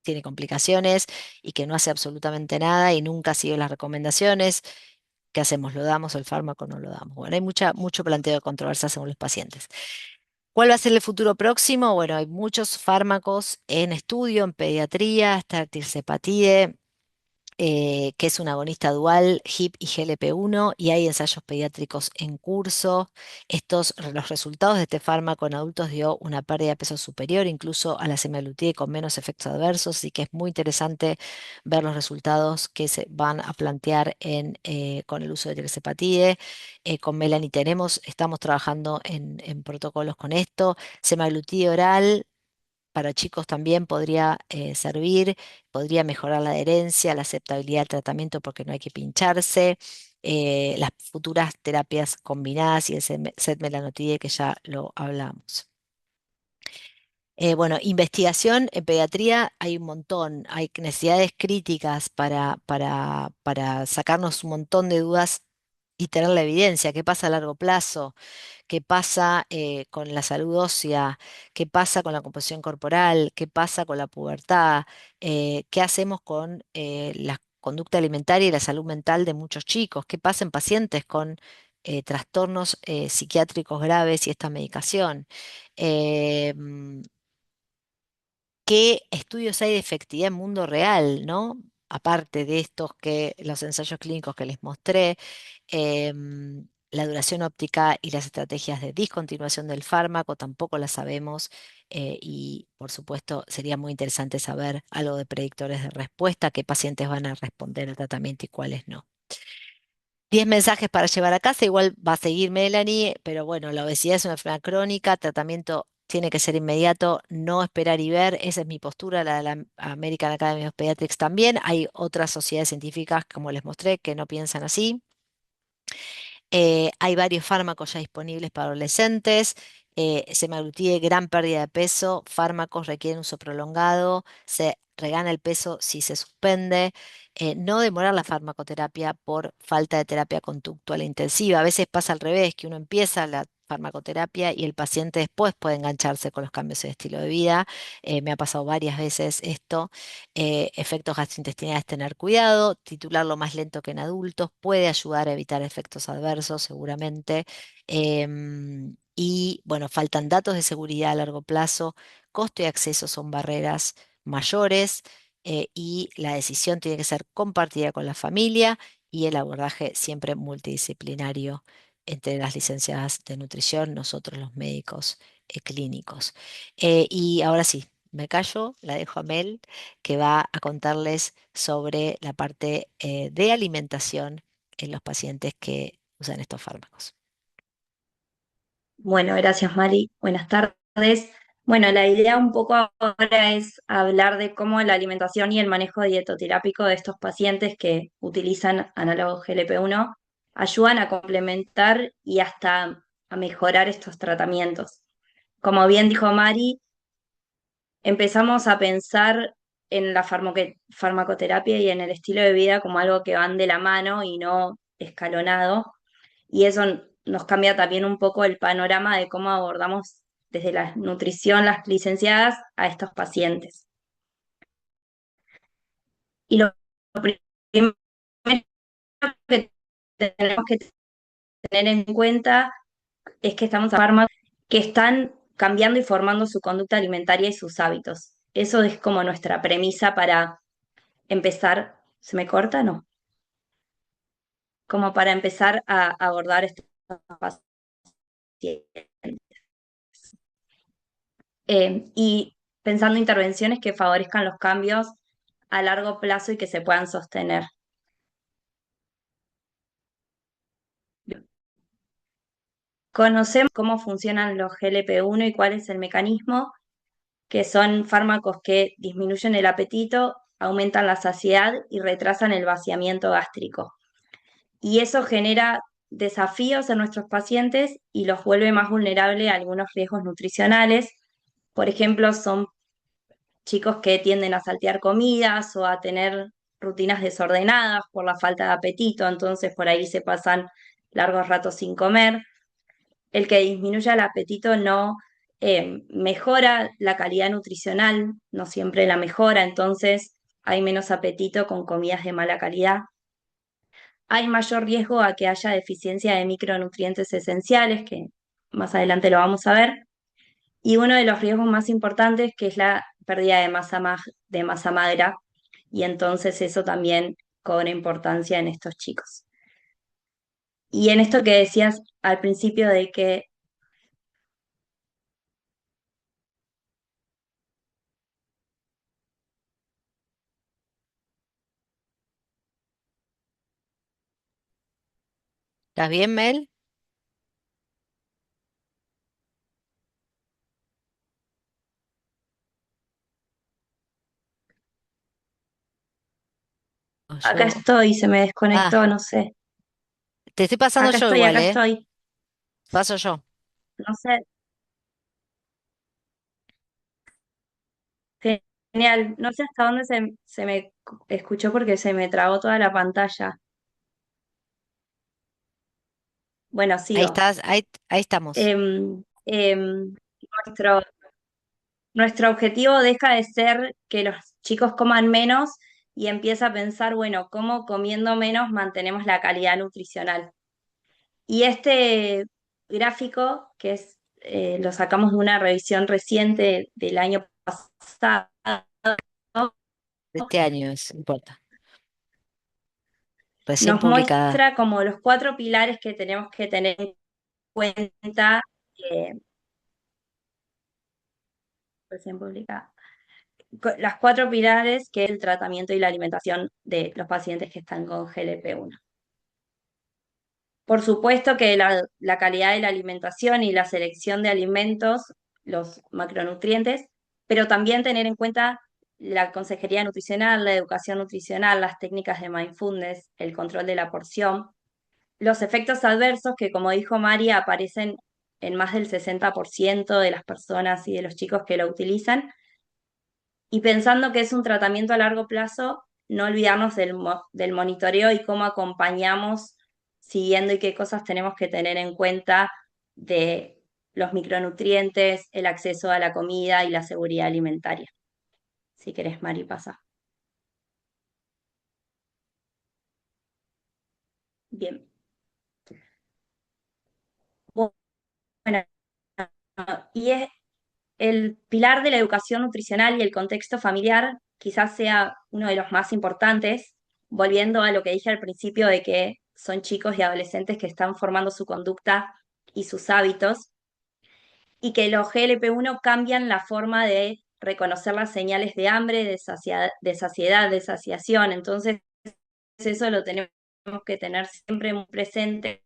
tiene complicaciones y que no hace absolutamente nada y nunca sigue las recomendaciones. ¿Qué hacemos? ¿Lo damos el fármaco o no lo damos? Bueno, hay mucho planteo de controversia según los pacientes. ¿Cuál va a ser el futuro próximo? Bueno, hay muchos fármacos en estudio en pediatría, está tirzepatide, que es un agonista dual HIP y GLP-1, y hay ensayos pediátricos en curso. Los resultados de este fármaco en adultos dio una pérdida de peso superior incluso a la semaglutide con menos efectos adversos, así que es muy interesante ver los resultados que se van a plantear con el uso de tirzepatide. Con Melanie estamos trabajando en protocolos con esto. Semaglutide oral para chicos también podría servir, podría mejorar la adherencia, la aceptabilidad del tratamiento porque no hay que pincharse. Las futuras terapias combinadas y el setmelanotide que ya lo hablamos. Bueno, investigación en pediatría hay un montón, hay necesidades críticas para sacarnos un montón de dudas y tener la evidencia. ¿Qué pasa a largo plazo? ¿Qué pasa con la salud ósea? ¿Qué pasa con la composición corporal? ¿Qué pasa con la pubertad? ¿Qué hacemos con la conducta alimentaria y la salud mental de muchos chicos? ¿Qué pasa en pacientes con trastornos psiquiátricos graves y esta medicación? ¿Qué estudios hay de efectividad en mundo real, ¿no? Aparte de estos que los ensayos clínicos que les mostré, la duración óptica y las estrategias de discontinuación del fármaco tampoco las sabemos, y por supuesto sería muy interesante saber algo de predictores de respuesta, qué pacientes van a responder al tratamiento y cuáles no. 10 mensajes para llevar a casa, igual va a seguir Melanie, pero bueno, la obesidad es una enfermedad crónica, tratamiento tiene que ser inmediato, no esperar y ver, esa es mi postura, la de la American Academy of Pediatrics también. Hay otras sociedades científicas, como les mostré, que no piensan así. Hay varios fármacos ya disponibles para adolescentes. semaglutide, gran pérdida de peso, fármacos requieren uso prolongado, se regana el peso si se suspende, no demorar la farmacoterapia por falta de terapia conductual intensiva. A veces pasa al revés, que uno empieza la farmacoterapia y el paciente después puede engancharse con los cambios de estilo de vida. Me ha pasado varias veces esto. Efectos gastrointestinales, tener cuidado, titularlo más lento que en adultos puede ayudar a evitar efectos adversos seguramente. Y bueno, faltan datos de seguridad a largo plazo, costo y acceso son barreras mayores, y la decisión tiene que ser compartida con la familia y el abordaje siempre multidisciplinario entre las licenciadas de nutrición, nosotros los médicos clínicos. Y ahora sí, me callo, la dejo a Mel, que va a contarles sobre la parte de alimentación en los pacientes que usan estos fármacos. Bueno, gracias Mari. Buenas tardes. Bueno, la idea un poco ahora es hablar de cómo la alimentación y el manejo dietoterápico de estos pacientes que utilizan análogos GLP-1 ayudan a complementar y hasta a mejorar estos tratamientos. Como bien dijo Mari, empezamos a pensar en la farmacoterapia y en el estilo de vida como algo que van de la mano y no escalonado, y eso nos cambia también un poco el panorama de cómo abordamos desde la nutrición, las licenciadas, a estos pacientes. Y lo primero que tenemos que tener en cuenta es que estamos a fármacos que están cambiando y formando su conducta alimentaria y sus hábitos. Eso es como nuestra premisa para empezar. ¿Se me corta? No. Como para empezar a abordar estos pacientes. Y pensando intervenciones que favorezcan los cambios a largo plazo y que se puedan sostener. Conocemos cómo funcionan los GLP-1 y cuál es el mecanismo, que son fármacos que disminuyen el apetito, aumentan la saciedad y retrasan el vaciamiento gástrico. Y eso genera desafíos en nuestros pacientes y los vuelve más vulnerables a algunos riesgos nutricionales. Por ejemplo, son chicos que tienden a saltear comidas o a tener rutinas desordenadas por la falta de apetito, entonces por ahí se pasan largos ratos sin comer. El que disminuya el apetito no mejora la calidad nutricional, no siempre la mejora, entonces hay menos apetito con comidas de mala calidad. Hay mayor riesgo a que haya deficiencia de micronutrientes esenciales, que más adelante lo vamos a ver. Y uno de los riesgos más importantes, que es la pérdida de masa magra, y entonces eso también cobra importancia en estos chicos. Y en esto que decías al principio de que ¿Estás bien, Mel? O acá yo. estoy, se me Ah, desconectó, no sé. te estoy pasando yo igual, Acá ¿eh? estoy, Paso yo. no sé. Genial, no sé hasta dónde se me escuchó porque se me trabó toda la pantalla. Bueno, Ahí sigo. estás, ahí estamos. Em, em, nuestro, Nuestro objetivo deja de ser que los chicos coman menos y empieza a pensar, bueno, ¿cómo comiendo menos mantenemos la calidad nutricional? Y este gráfico, lo sacamos de una revisión reciente del año pasado, De este año es, no importa. Recién nos publicada. muestra como los cuatro pilares que tenemos que tener en cuenta, eh, recién publicada, las cuatro pilares que es el tratamiento y la alimentación de los pacientes que están con GLP-1. Por supuesto que la calidad de la alimentación y la selección de alimentos, los macronutrientes, pero también tener en cuenta la consejería nutricional, la educación nutricional, las técnicas de mindfulness, el control de la porción, los efectos adversos que, como dijo María, aparecen en más del 60% de las personas y de los chicos que lo utilizan. Y pensando que es un tratamiento a largo plazo, no olvidarnos del monitoreo y cómo acompañamos siguiendo y qué cosas tenemos que tener en cuenta de los micronutrientes, el acceso a la comida y la seguridad alimentaria. Si querés, Mari, pasa. Bien. Bueno, y es el pilar de la educación nutricional y el contexto familiar quizás sea uno de los más importantes, volviendo a lo que dije al principio de que son chicos y adolescentes que están formando su conducta y sus hábitos, y que los GLP-1 cambian la forma de reconocer las señales de hambre, de saciedad, de saciación. Entonces, eso lo tenemos que tener siempre muy presente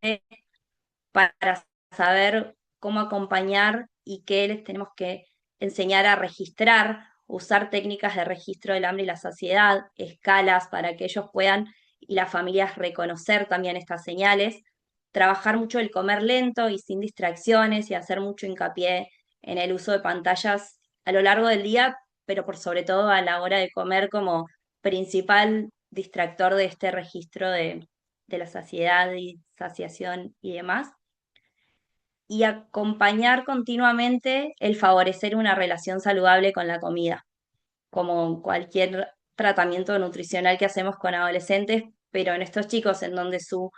para saber cómo acompañar y qué les tenemos que enseñar a registrar, usar técnicas de registro del hambre y la saciedad, escalas para que ellos puedan y las familias reconocer también estas señales, trabajar mucho el comer lento y sin distracciones y hacer mucho hincapié en el uso de pantallas a lo largo del día, pero por sobre todo a la hora de comer como principal distractor de este registro de la saciedad y saciación y demás y acompañar continuamente el favorecer una relación saludable con la comida, como cualquier tratamiento nutricional que hacemos con adolescentes, pero en estos chicos en donde su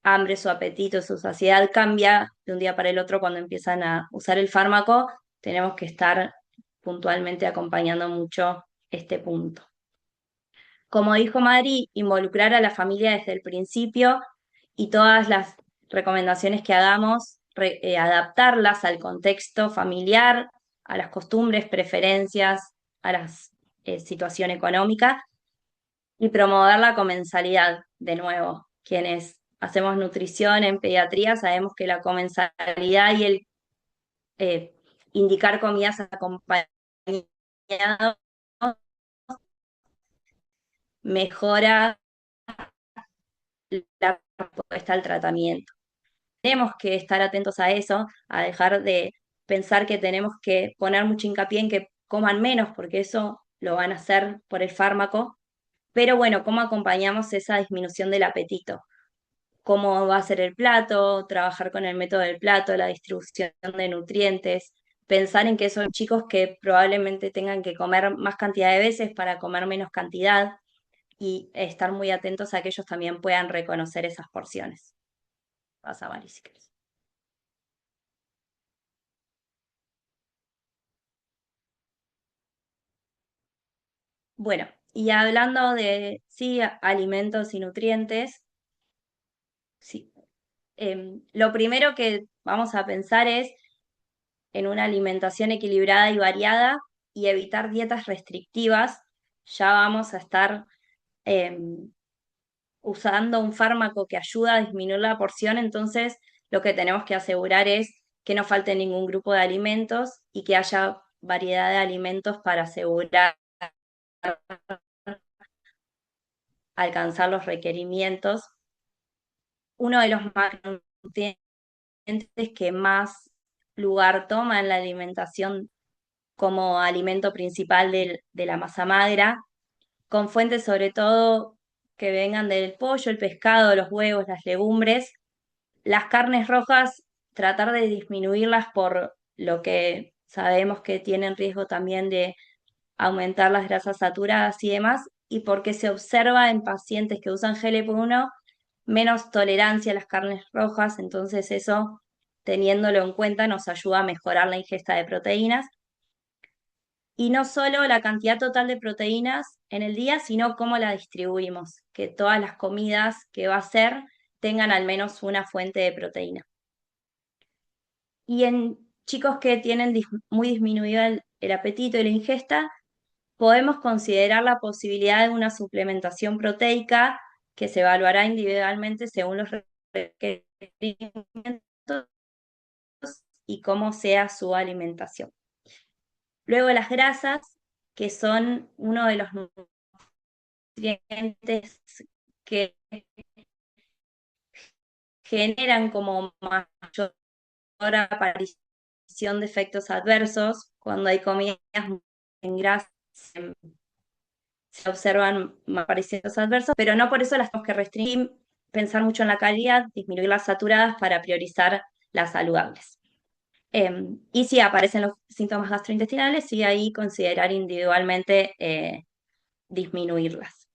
hambre, su apetito, su saciedad cambia de un día para el otro cuando empiezan a usar el fármaco, tenemos que estar puntualmente acompañando mucho este punto. Como dijo Mari, involucrar a la familia desde el principio y todas las recomendaciones que hagamos, adaptarlas al contexto familiar, a las costumbres, preferencias, a la situación económica y promover la comensalidad de nuevo. Quienes hacemos nutrición en pediatría sabemos que la comensalidad y el eh, indicar comidas acompañadas mejora la respuesta al tratamiento. Tenemos que estar atentos a eso, a dejar de pensar que tenemos que poner mucho hincapié en que coman menos, porque eso lo van a hacer por el fármaco. Pero bueno, ¿cómo acompañamos esa disminución del apetito? ¿Cómo va a ser el plato? Trabajar con el método del plato, la distribución de nutrientes, pensar en que son chicos que probablemente tengan que comer más cantidad de veces para comer menos cantidad y estar muy atentos a que ellos también puedan reconocer esas porciones. Pasa, Mari, si querés. Bueno, y hablando de, sí, alimentos y nutrientes, sí, lo primero que vamos a pensar es en una alimentación equilibrada y variada y evitar dietas restrictivas. Ya vamos a estar usando un fármaco que ayuda a disminuir la porción, entonces lo que tenemos que asegurar es que no falte ningún grupo de alimentos y que haya variedad de alimentos para asegurar alcanzar los requerimientos. Uno de los macronutrientes que más lugar toma en la alimentación como alimento principal de la masa magra, con fuentes sobre todo que vengan del pollo, el pescado, los huevos, las legumbres. Las carnes rojas, tratar de disminuirlas por lo que sabemos que tienen riesgo también de aumentar las grasas saturadas y demás, y porque se observa en pacientes que usan GLP-1 menos tolerancia a las carnes rojas, entonces eso, teniéndolo en cuenta, nos ayuda a mejorar la ingesta de proteínas. Y no solo la cantidad total de proteínas en el día, sino cómo la distribuimos, que todas las comidas que va a ser tengan al menos una fuente de proteína. Y en chicos que tienen muy disminuido el apetito y la ingesta, podemos considerar la posibilidad de una suplementación proteica que se evaluará individualmente según los requerimientos y cómo sea su alimentación. Luego las grasas, que son uno de los nutrientes que generan como mayor aparición de efectos adversos. Cuando hay comidas en grasa, se observan más apariciones adversos, pero no por eso las tenemos que restringir, pensar mucho en la calidad, disminuir las saturadas para priorizar las saludables. Y si aparecen los síntomas gastrointestinales, sí ahí considerar individualmente disminuirlas.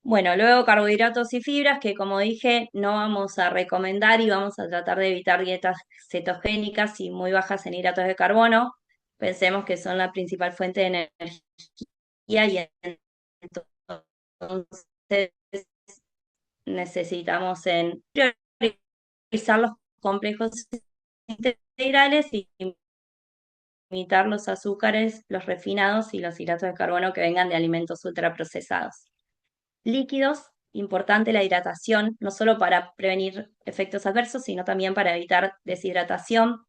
Bueno, luego carbohidratos y fibras, que como dije, no vamos a recomendar y vamos a tratar de evitar dietas cetogénicas y muy bajas en hidratos de carbono. Pensemos que son la principal fuente de energía y entonces necesitamos priorizar los complejos integrales y limitar los azúcares, los refinados y los hidratos de carbono que vengan de alimentos ultraprocesados. Líquidos, importante la hidratación, no solo para prevenir efectos adversos, sino también para evitar deshidratación,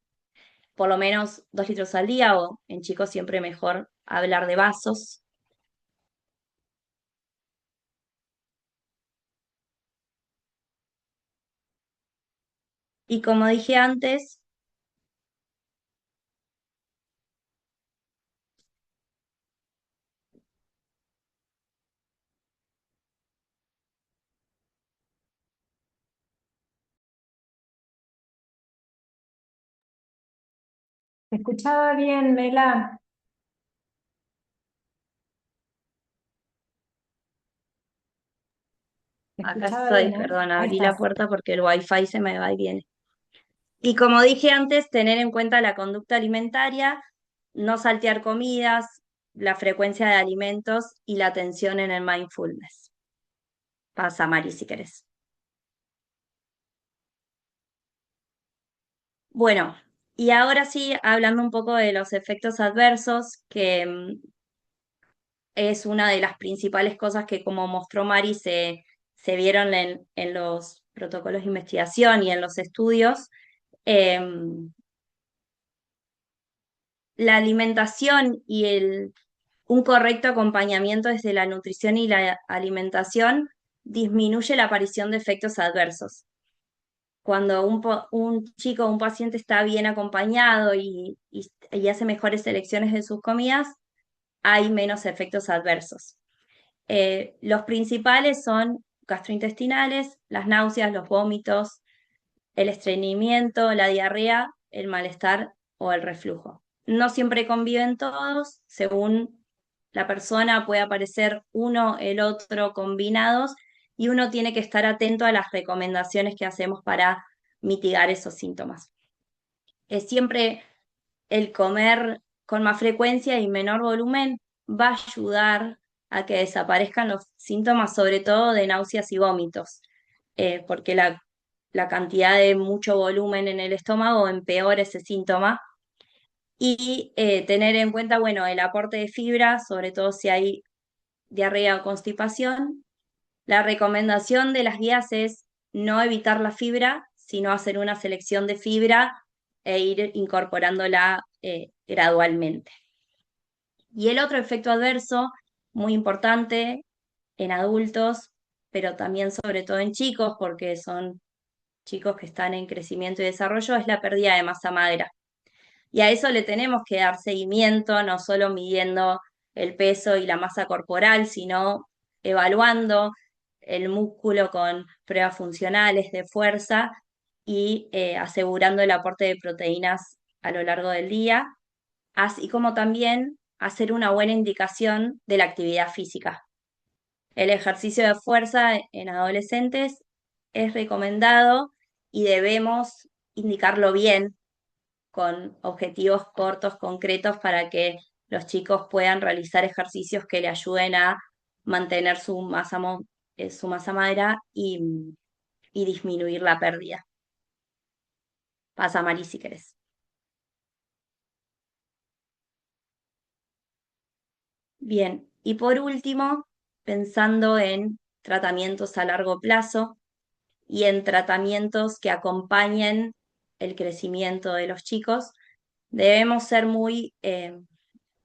por lo menos 2 litros al día, o en chicos siempre mejor hablar de vasos. Y como dije antes, ¿Te escuchaba bien, Mela? ¿Te acá escuchaba estoy, bien, eh? perdón, Ahí abrí la estás. puerta porque el wifi se me va y viene. Y como dije antes, tener en cuenta la conducta alimentaria, no saltear comidas, la frecuencia de alimentos y la atención en el mindfulness. Pasa, Mari, si querés. Bueno, y ahora sí, hablando un poco de los efectos adversos, que es una de las principales cosas que, como mostró Mari, se vieron en los protocolos de investigación y en los estudios. em, la alimentación y un correcto acompañamiento desde la nutrición y la alimentación disminuye la aparición de efectos adversos. Cuando un chico o un paciente está bien acompañado y hace mejores selecciones de sus comidas, hay menos efectos adversos. Los principales son gastrointestinales, las náuseas, los vómitos, el estreñimiento, la diarrea, el malestar o el reflujo. No siempre conviven todos, según la persona puede aparecer uno, el otro combinados, y uno tiene que estar atento a las recomendaciones que hacemos para mitigar esos síntomas. Es siempre el comer con más frecuencia y menor volumen va a ayudar a que desaparezcan los síntomas, sobre todo de náuseas y vómitos, porque la cantidad de mucho volumen en el estómago empeora ese síntoma. Y tener en cuenta, bueno, el aporte de fibra, sobre todo si hay diarrea o constipación. La recomendación de las guías es no evitar la fibra, sino hacer una selección de fibra e ir incorporándola gradualmente. Y el otro efecto adverso, muy importante en adultos, pero también sobre todo en chicos, porque son chicos que están en crecimiento y desarrollo, es la pérdida de masa magra. Y a eso le tenemos que dar seguimiento, no solo midiendo el peso y la masa corporal, sino evaluando el músculo con pruebas funcionales de fuerza y asegurando el aporte de proteínas a lo largo del día, así como también hacer una buena indicación de la actividad física. El ejercicio de fuerza en adolescentes es recomendado y debemos indicarlo bien con objetivos cortos, concretos, para que los chicos puedan realizar ejercicios que le ayuden a mantener su masa magra y disminuir la pérdida. Pasa, Mari, si querés. Bien, y por último, pensando en tratamientos a largo plazo y en tratamientos que acompañen el crecimiento de los chicos, debemos ser muy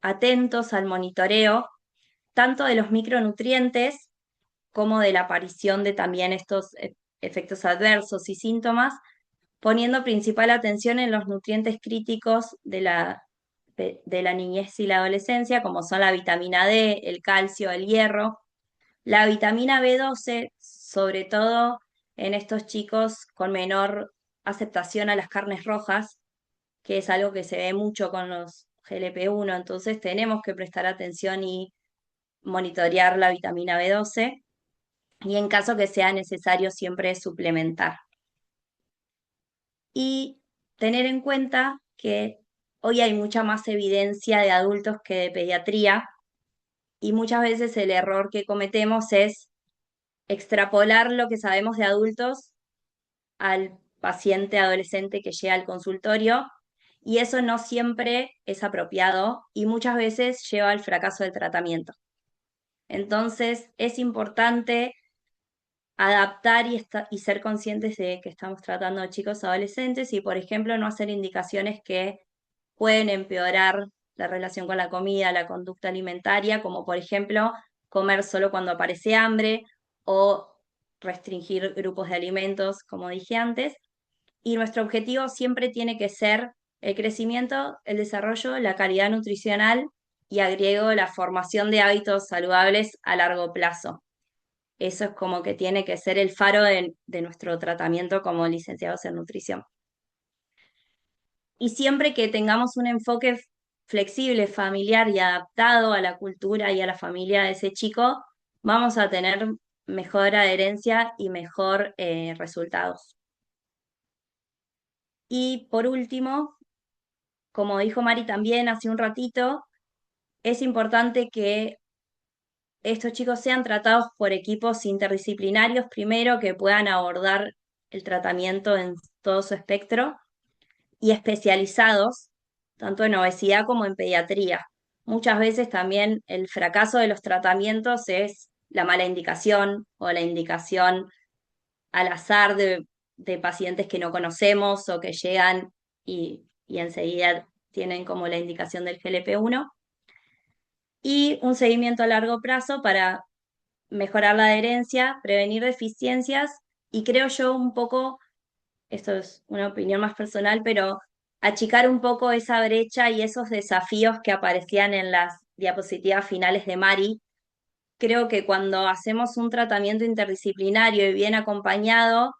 atentos al monitoreo tanto de los micronutrientes como de la aparición de también estos efectos adversos y síntomas, poniendo principal atención en los nutrientes críticos de la niñez y la adolescencia, como son la vitamina D, el calcio, el hierro. La vitamina B12, sobre todo en estos chicos con menor aceptación a las carnes rojas, que es algo que se ve mucho con los GLP-1, entonces tenemos que prestar atención y monitorear la vitamina B12 y en caso que sea necesario siempre suplementar. Y tener en cuenta que hoy hay mucha más evidencia de adultos que de pediatría y muchas veces el error que cometemos es extrapolar lo que sabemos de adultos al paciente adolescente que llega al consultorio y eso no siempre es apropiado y muchas veces lleva al fracaso del tratamiento. Entonces es importante adaptar y ser conscientes de que estamos tratando a chicos adolescentes y, por ejemplo, no hacer indicaciones que pueden empeorar la relación con la comida, la conducta alimentaria, como por ejemplo comer solo cuando aparece hambre o restringir grupos de alimentos, como dije antes. Y nuestro objetivo siempre tiene que ser el crecimiento, el desarrollo, la calidad nutricional y agrego la formación de hábitos saludables a largo plazo. Eso es como que tiene que ser el faro de nuestro tratamiento como licenciados en nutrición. Y siempre que tengamos un enfoque flexible, familiar y adaptado a la cultura y a la familia de ese chico, vamos a tener mejor adherencia y mejor resultados. Y por último, como dijo Mari también hace un ratito, es importante que estos chicos sean tratados por equipos interdisciplinarios primero que puedan abordar el tratamiento en todo su espectro y especializados, tanto en obesidad como en pediatría. Muchas veces también el fracaso de los tratamientos es la mala indicación o la indicación al azar de pacientes que no conocemos o que llegan y enseguida tienen como la indicación del GLP-1 y un seguimiento a largo plazo para mejorar la adherencia, prevenir deficiencias y creo yo un poco, esto es una opinión más personal, pero achicar un poco esa brecha y esos desafíos que aparecían en las diapositivas finales de Mari. Creo que cuando hacemos un tratamiento interdisciplinario y bien acompañado,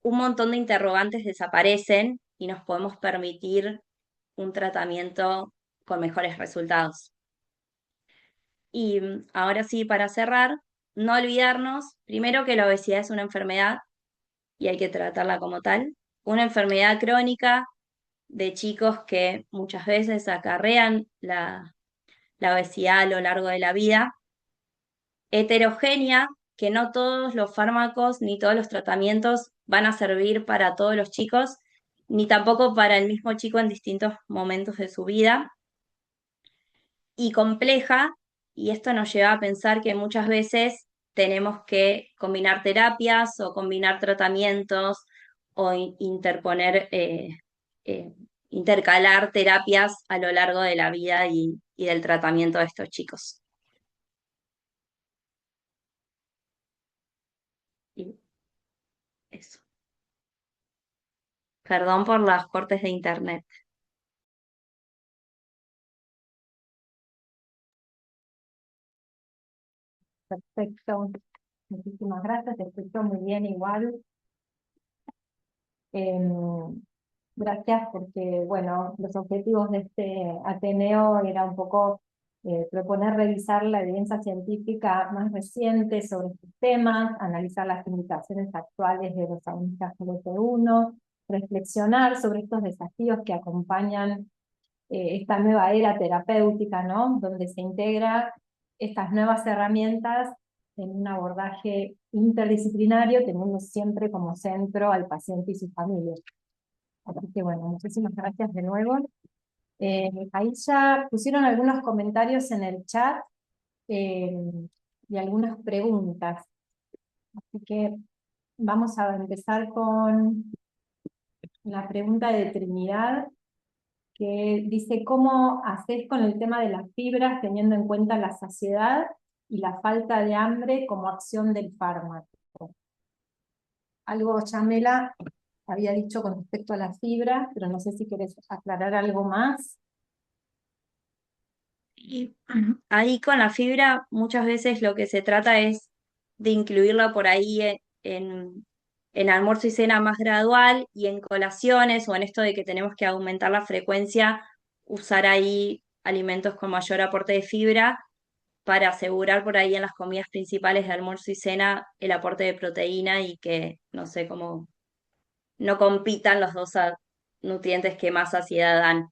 un montón de interrogantes desaparecen y nos podemos permitir un tratamiento con mejores resultados. Y ahora sí, para cerrar, no olvidarnos, primero, que la obesidad es una enfermedad y hay que tratarla como tal, una enfermedad crónica de chicos que muchas veces acarrean la obesidad a lo largo de la vida, heterogénea, que no todos los fármacos ni todos los tratamientos van a servir para todos los chicos, ni tampoco para el mismo chico en distintos momentos de su vida, y compleja, y esto nos lleva a pensar que muchas veces tenemos que combinar terapias o combinar tratamientos o interponer, eh, intercalar terapias a lo largo de la vida y del tratamiento de estos chicos. Y eso. Perdón por los cortes de internet. Perfecto. Muchísimas gracias. Te escucho muy bien igual. Em, Gracias porque, bueno, los objetivos de este Ateneo era un poco proponer revisar la evidencia científica más reciente sobre estos temas, analizar las indicaciones actuales de los agonistas GLP-1, reflexionar sobre estos desafíos que acompañan esta nueva era terapéutica, ¿no? Donde se integra estas nuevas herramientas en un abordaje interdisciplinario, teniendo siempre como centro al paciente y su familia. Así que bueno, muchísimas gracias de nuevo. Ahí ya pusieron algunos comentarios en el chat eh, y algunas preguntas. Así que vamos a empezar con la pregunta de Trinidad, que dice, ¿cómo haces con el tema de las fibras teniendo en cuenta la saciedad y la falta de hambre como acción del fármaco? Algo, Yamela, había dicho con respecto a la fibra, pero no sé si querés aclarar algo más. Y ahí con la fibra muchas veces lo que se trata es de incluirla por ahí en almuerzo y cena más gradual y en colaciones o en esto de que tenemos que aumentar la frecuencia, usar ahí alimentos con mayor aporte de fibra para asegurar por ahí en las comidas principales de almuerzo y cena el aporte de proteína y que, no sé, como no compitan los dos nutrientes que más saciedad dan.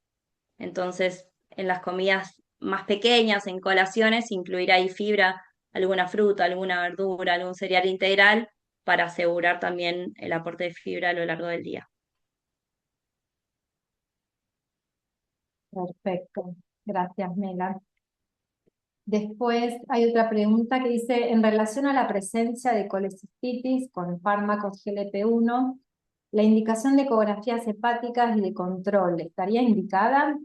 Entonces, en las comidas más pequeñas, en colaciones, incluir ahí fibra, alguna fruta, alguna verdura, algún cereal integral para asegurar también el aporte de fibra a lo largo del día. Perfecto, gracias Mela. Después hay otra pregunta que dice, en relación a la presencia de colecistitis con fármacos GLP-1, la indicación de ecografías hepáticas y de control, ¿estaría indicada?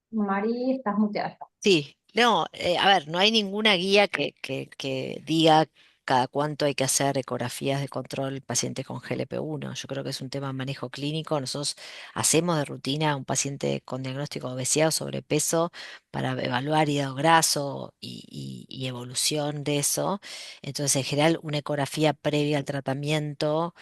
Mari, estás muteada. Sí, no, a ver, no hay ninguna guía que diga cada cuánto hay que hacer ecografías de control paciente con GLP-1. Yo creo que es un tema de manejo clínico. Nosotros hacemos de rutina a un paciente con diagnóstico de obesidad o sobrepeso para evaluar hígado graso y evolución de eso. Entonces, en general, una ecografía previa al tratamiento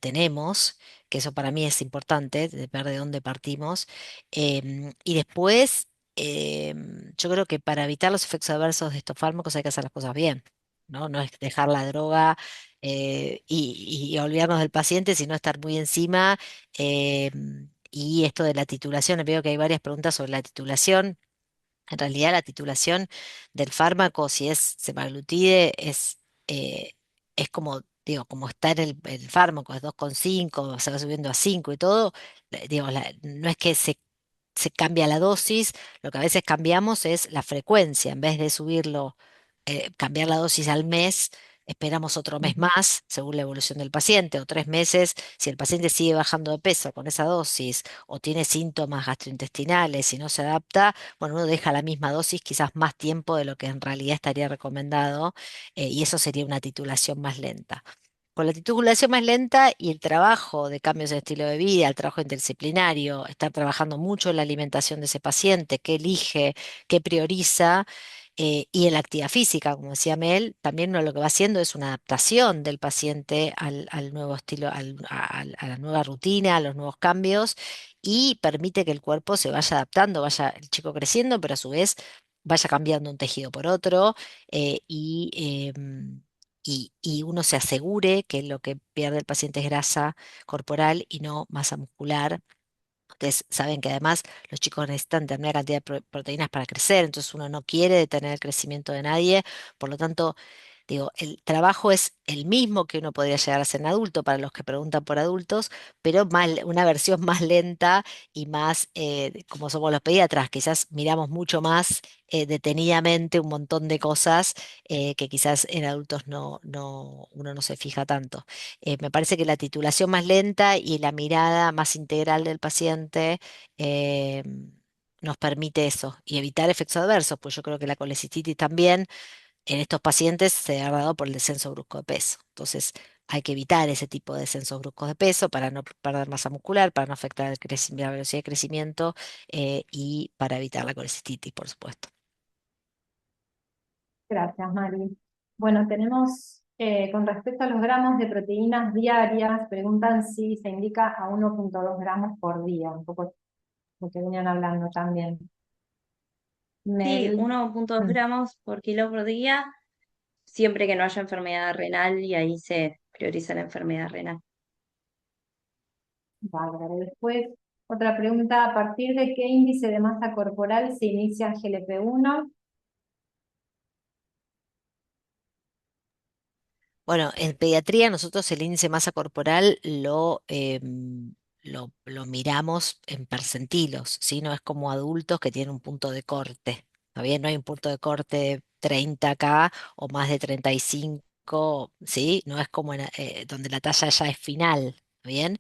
tenemos, que eso para mí es importante, de ver de dónde partimos. Y después yo creo que para evitar los efectos adversos de estos fármacos hay que hacer las cosas bien, ¿no? No es dejar la droga y olvidarnos del paciente, sino estar muy encima. Y esto de la titulación, veo que hay varias preguntas sobre la titulación. En realidad, la titulación del fármaco, si es semaglutide, eh, es como, digo, como está en el fármaco, es 2,5, se va subiendo a 5 y todo. Digo, no es que se cambia la dosis, lo que a veces cambiamos es la frecuencia, en vez de subirlo, cambiar la dosis al mes, esperamos otro mes Ujú. más, según la evolución del paciente, o 3 meses, si el paciente sigue bajando de peso con esa dosis o tiene síntomas gastrointestinales y no se adapta, bueno, uno deja la misma dosis quizás más tiempo de lo que en realidad estaría recomendado, y eso sería una titulación más lenta. Con la titulación más lenta y el trabajo de cambios en estilo de vida, el trabajo interdisciplinario, estar trabajando mucho en la alimentación de ese paciente, qué elige, qué prioriza, y en la actividad física, como decía Mel, también uno lo que va haciendo es una adaptación del paciente al nuevo estilo, a la nueva rutina, a los nuevos cambios, y permite que el cuerpo se vaya adaptando, vaya el chico creciendo, pero a su vez vaya cambiando un tejido por otro. eh, y, em, y uno se asegure que lo que pierde el paciente es grasa corporal y no masa muscular. Ustedes saben que además los chicos necesitan determinada cantidad de proteínas para crecer, entonces uno no quiere detener el crecimiento de nadie, por lo tanto, digo, el trabajo es el mismo que uno podría llegar a hacer en adulto para los que preguntan por adultos, pero una versión más lenta y más, como somos los pediatras, quizás miramos mucho más detenidamente un montón de cosas que quizás en adultos uno no se fija tanto. Me parece que la titulación más lenta y la mirada más integral del paciente eh, nos permite eso y evitar efectos adversos, pues yo creo que la colecistitis también en estos pacientes se ha dado por el descenso brusco de peso. Entonces, hay que evitar ese tipo de descensos bruscos de peso para no perder masa muscular, para no afectar la velocidad de crecimiento y para evitar la colecistitis, por supuesto. Gracias, Mari. Bueno, tenemos, con respecto a los gramos de proteínas diarias, preguntan si se indica a 1,2 gramos por día, un poco lo que venían hablando también. Sí, Mel. 1,2 gramos por kilo por día, siempre que no haya enfermedad renal y ahí se prioriza la enfermedad renal. Bárbaro. Después, otra pregunta, ¿a partir de qué índice de masa corporal se inicia GLP-1? Bueno, en pediatría nosotros el índice de masa corporal lo miramos en percentilos, ¿sí? No es como adultos que tienen un punto de corte. Todavía no hay un punto de corte de 30K o más de 35, ¿sí? No es como donde la talla ya es final, ¿está bien?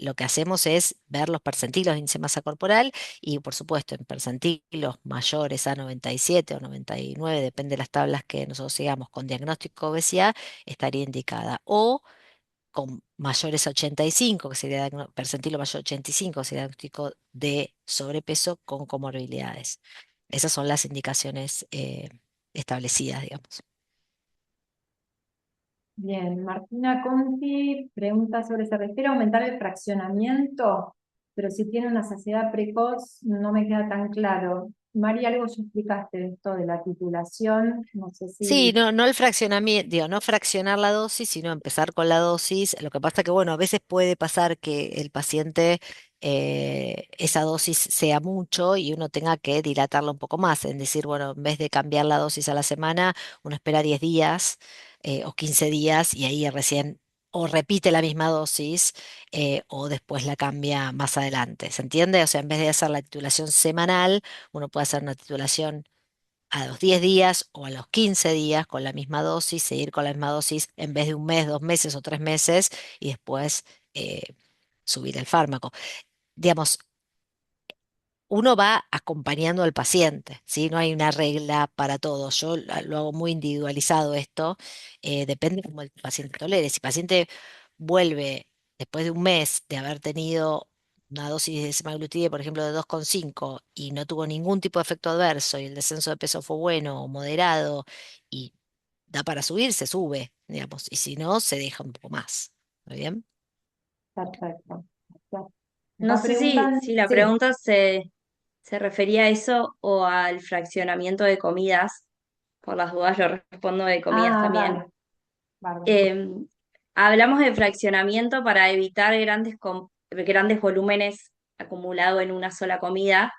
lo que hacemos es ver los percentilos de índice de masa corporal y, por supuesto, en percentilos mayores a 97 o 99, depende de las tablas que nosotros sigamos, con diagnóstico de obesidad, estaría indicada. O con mayores a 85, que sería percentilo mayor a 85, sería diagnóstico de sobrepeso con comorbilidades. Esas son las indicaciones establecidas, digamos. Bien, Martina Conti pregunta sobre, ¿se refiere a aumentar el fraccionamiento? Pero si tiene una saciedad precoz, no me queda tan claro. María, algo ya explicaste de esto de la titulación, no sé Sí, si... no el fraccionamiento, digo, no fraccionar la dosis, sino empezar con la dosis. Lo que pasa que, bueno, a veces puede pasar que el paciente esa dosis sea mucho y uno tenga que dilatarla un poco más. Es decir, bueno, en vez de cambiar la dosis a la semana, uno espera 10 días o 15 días y ahí recién o repite la misma dosis o después la cambia más adelante. ¿Se entiende? O sea, en vez de hacer la titulación semanal, uno puede hacer una titulación a los 10 días o a los 15 días con la misma dosis, seguir con la misma dosis en vez de un mes, 2 meses o 3 meses y después eh, subir el fármaco. Digamos, uno va acompañando al paciente, ¿sí? No hay una regla para todo. Yo lo hago muy individualizado esto, depende cómo el paciente tolere. Si el paciente vuelve después de un mes de haber tenido una dosis de semaglutide, por ejemplo, de 2,5 y no tuvo ningún tipo de efecto adverso y el descenso de peso fue bueno o moderado y da para subir, se sube, digamos, y si no, se deja un poco más. ¿Está bien? Perfecto. No Acá sé si, preguntan, si la sí. pregunta se refería a eso o al fraccionamiento de comidas. Por las dudas lo respondo de comidas Ah, también. dale, bárbaro. Eh, Hablamos de fraccionamiento para evitar grandes volúmenes acumulados en una sola comida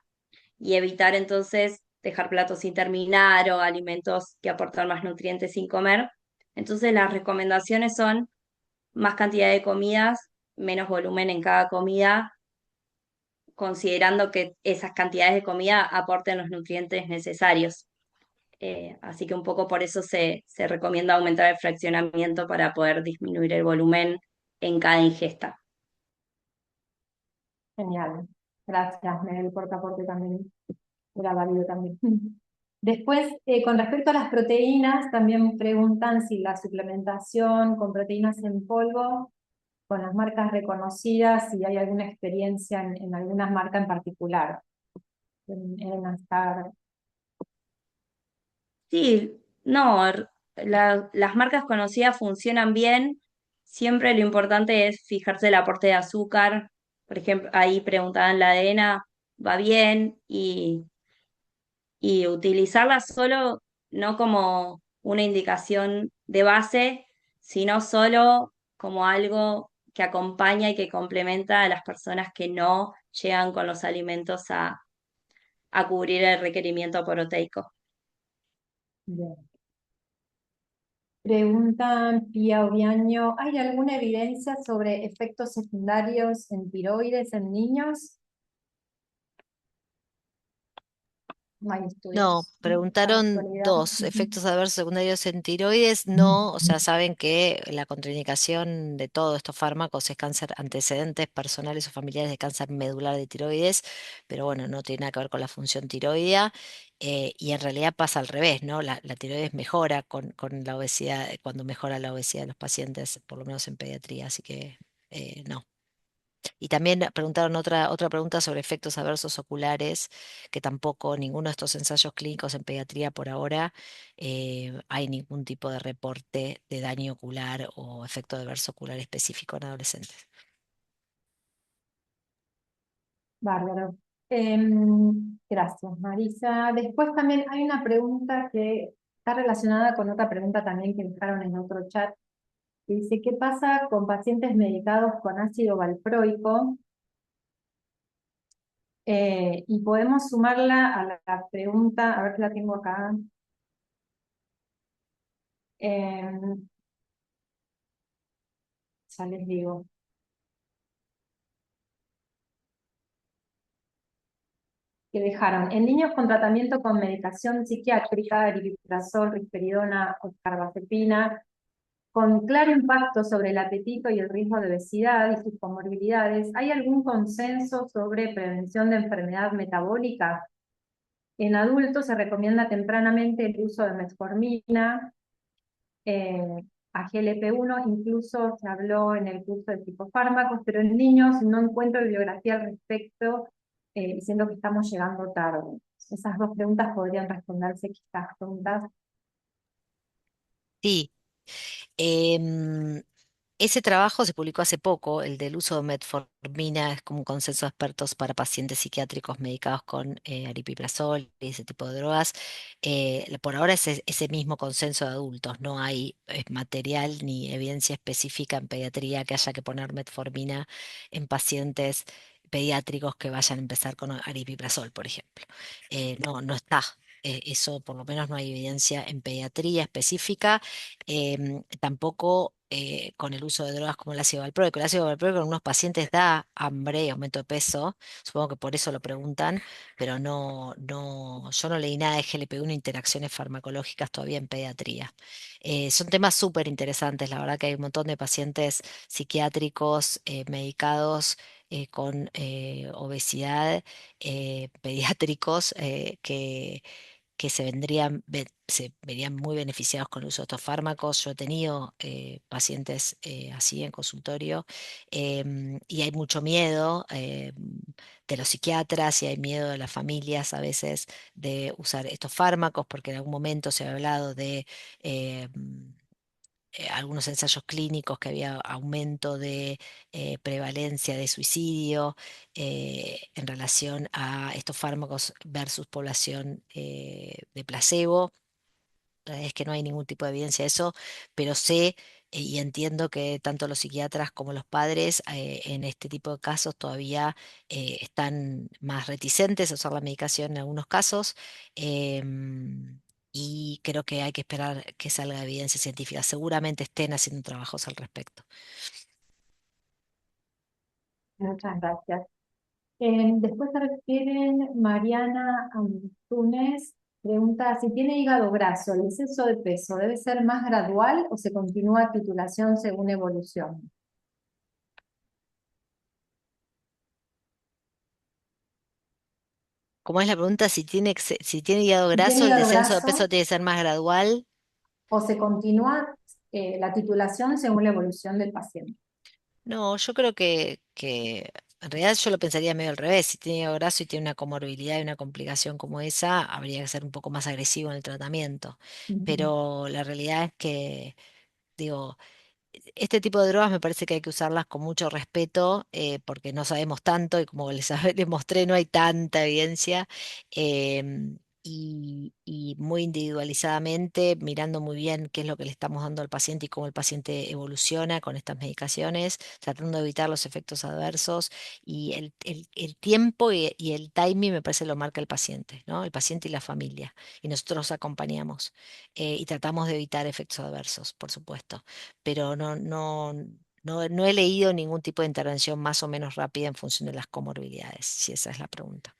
y evitar entonces dejar platos sin terminar o alimentos que aportan más nutrientes sin comer. Entonces las recomendaciones son más cantidad de comidas, menos volumen en cada comida, considerando que esas cantidades de comida aporten los nutrientes necesarios. Así que un poco por eso se recomienda aumentar el fraccionamiento para poder disminuir el volumen en cada ingesta. Genial. Gracias, Mel, por tu aporte también. Era válido también. Después, con respecto a las proteínas, también preguntan si la suplementación con proteínas en polvo, con las marcas reconocidas, si hay alguna experiencia en alguna marca en particular. En estar... Sí, no, las marcas conocidas funcionan bien. Siempre lo importante es fijarse el aporte de azúcar. Por ejemplo, ahí preguntaban la avena, va bien y utilizarla solo no como una indicación de base, sino solo como algo que acompaña y que complementa a las personas que no llegan con los alimentos a cubrir el requerimiento proteico. Bien. Preguntan Pía Oviaño, ¿hay alguna evidencia sobre efectos secundarios en tiroides en niños? No hay No, estudios, ¿no? A la preguntaron actualidad. dos efectos adversos secundarios en tiroides. No, o sea, saben que la contraindicación de todos estos fármacos es cáncer, antecedentes personales o familiares de cáncer medular de tiroides, pero bueno, no tiene nada que ver con la función tiroidea. Y en realidad pasa al revés, ¿no? La tiroides mejora con la obesidad, cuando mejora la obesidad de los pacientes, por lo menos en pediatría, así que no. Y también preguntaron otra pregunta sobre efectos adversos oculares, que tampoco ninguno de estos ensayos clínicos en pediatría por ahora hay ningún tipo de reporte de daño ocular o efecto adverso ocular específico en adolescentes. Bárbaro. Gracias, Marisa. Después también hay una pregunta que está relacionada con otra pregunta también que dejaron en otro chat, que dice, ¿qué pasa con pacientes medicados con ácido valproico? Y podemos sumarla a la pregunta, a ver si la tengo acá. Em, ya les digo. Que dejaron en niños con tratamiento con medicación psiquiátrica, aripiprazol, risperidona o carbazepina, con claro impacto sobre el apetito y el riesgo de obesidad y sus comorbilidades, ¿hay algún consenso sobre prevención de enfermedad metabólica? En adultos se recomienda tempranamente el uso de metformina, a GLP-1, incluso se habló en el curso de psicofármacos, pero en niños no encuentro bibliografía al respecto, diciendo que estamos llegando tarde. Esas dos preguntas podrían responderse quizás juntas. Sí. Em, Ese trabajo se publicó hace poco, el del uso de metformina, es como un consenso de expertos para pacientes psiquiátricos medicados con aripiprazol y ese tipo de drogas. Por ahora es ese mismo consenso de adultos, no hay material ni evidencia específica en pediatría que haya que poner metformina en pacientes pediátricos que vayan a empezar con aripiprazol, por ejemplo. No, no está. Eso por lo menos no hay evidencia en pediatría específica. Tampoco con el uso de drogas como el ácido valproico. El ácido valproico en algunos pacientes da hambre y aumento de peso. Supongo que por eso lo preguntan, pero yo no leí nada de GLP-1 interacciones farmacológicas todavía en pediatría. Son temas súper interesantes. La verdad que hay un montón de pacientes psiquiátricos medicados con obesidad, pediátricos que se verían muy beneficiados con el uso de estos fármacos. Yo he tenido pacientes así en consultorio, y hay mucho miedo de los psiquiatras y hay miedo de las familias a veces de usar estos fármacos porque en algún momento se ha hablado de algunos ensayos clínicos que había aumento de prevalencia de suicidio en relación a estos fármacos versus población de placebo. La verdad es que no hay ningún tipo de evidencia de eso, pero sé y entiendo que tanto los psiquiatras como los padres en este tipo de casos todavía están más reticentes a usar la medicación en algunos casos. Y creo que hay que esperar que salga evidencia científica. Seguramente estén haciendo trabajos al respecto. Muchas gracias. Después se refieren, Mariana Antunes pregunta si tiene hígado graso, ¿el descenso de peso debe ser más gradual o se continúa a titulación según evolución? Como es la pregunta, si tiene hígado Si tiene graso, el hígado descenso de peso graso tiene que ser más gradual. o se continúa la titulación según la evolución del paciente. No, yo creo que en realidad yo lo pensaría medio al revés. Si tiene hígado graso y tiene una comorbilidad y una complicación como esa, habría que ser un poco más agresivo en el tratamiento. Ujú. Pero la realidad es que, digo, este tipo de drogas me parece que hay que usarlas con mucho respeto porque no sabemos tanto y como les mostré no hay tanta evidencia y muy individualizadamente mirando muy bien qué es lo que le estamos dando al paciente y cómo el paciente evoluciona con estas medicaciones, tratando de evitar los efectos adversos y el tiempo y el timing me parece lo marca el paciente, ¿no? El paciente y la familia y nosotros acompañamos y tratamos de evitar efectos adversos, por supuesto, pero no he leído ningún tipo de intervención más o menos rápida en función de las comorbilidades, si esa es la pregunta.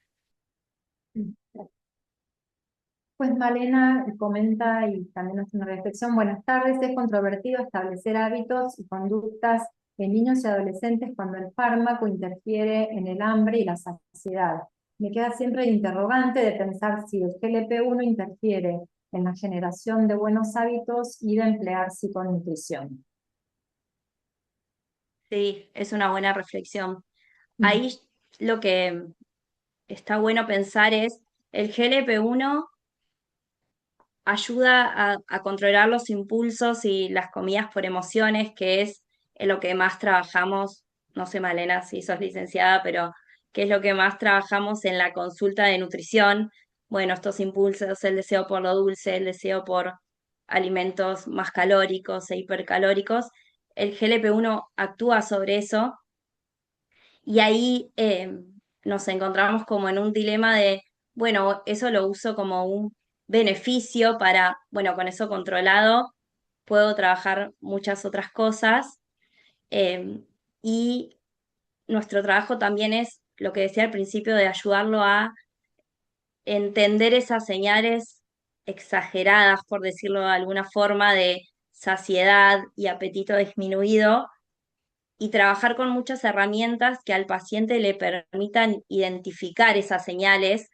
Pues Malena comenta y también hace una reflexión. Buenas tardes, es controvertido establecer hábitos y conductas en niños y adolescentes cuando el fármaco interfiere en el hambre y la saciedad. Me queda siempre el interrogante de pensar si el GLP-1 interfiere en la generación de buenos hábitos y de emplear psiconutrición. Sí, es una buena reflexión. Mm. Ahí lo que está bueno pensar es, el GLP-1 ayuda a controlar los impulsos y las comidas por emociones, que es en lo que más trabajamos, no sé, Malena, si sos licenciada, pero que es lo que más trabajamos en la consulta de nutrición. Bueno, estos impulsos, el deseo por lo dulce, el deseo por alimentos más calóricos e hipercalóricos, el GLP-1 actúa sobre eso y ahí nos encontramos como en un dilema de, bueno, eso lo uso como un beneficio para, bueno, con eso controlado puedo trabajar muchas otras cosas. eh, y nuestro trabajo también es lo que decía al principio de ayudarlo a entender esas señales exageradas, por decirlo de alguna forma, de saciedad y apetito disminuido y trabajar con muchas herramientas que al paciente le permitan identificar esas señales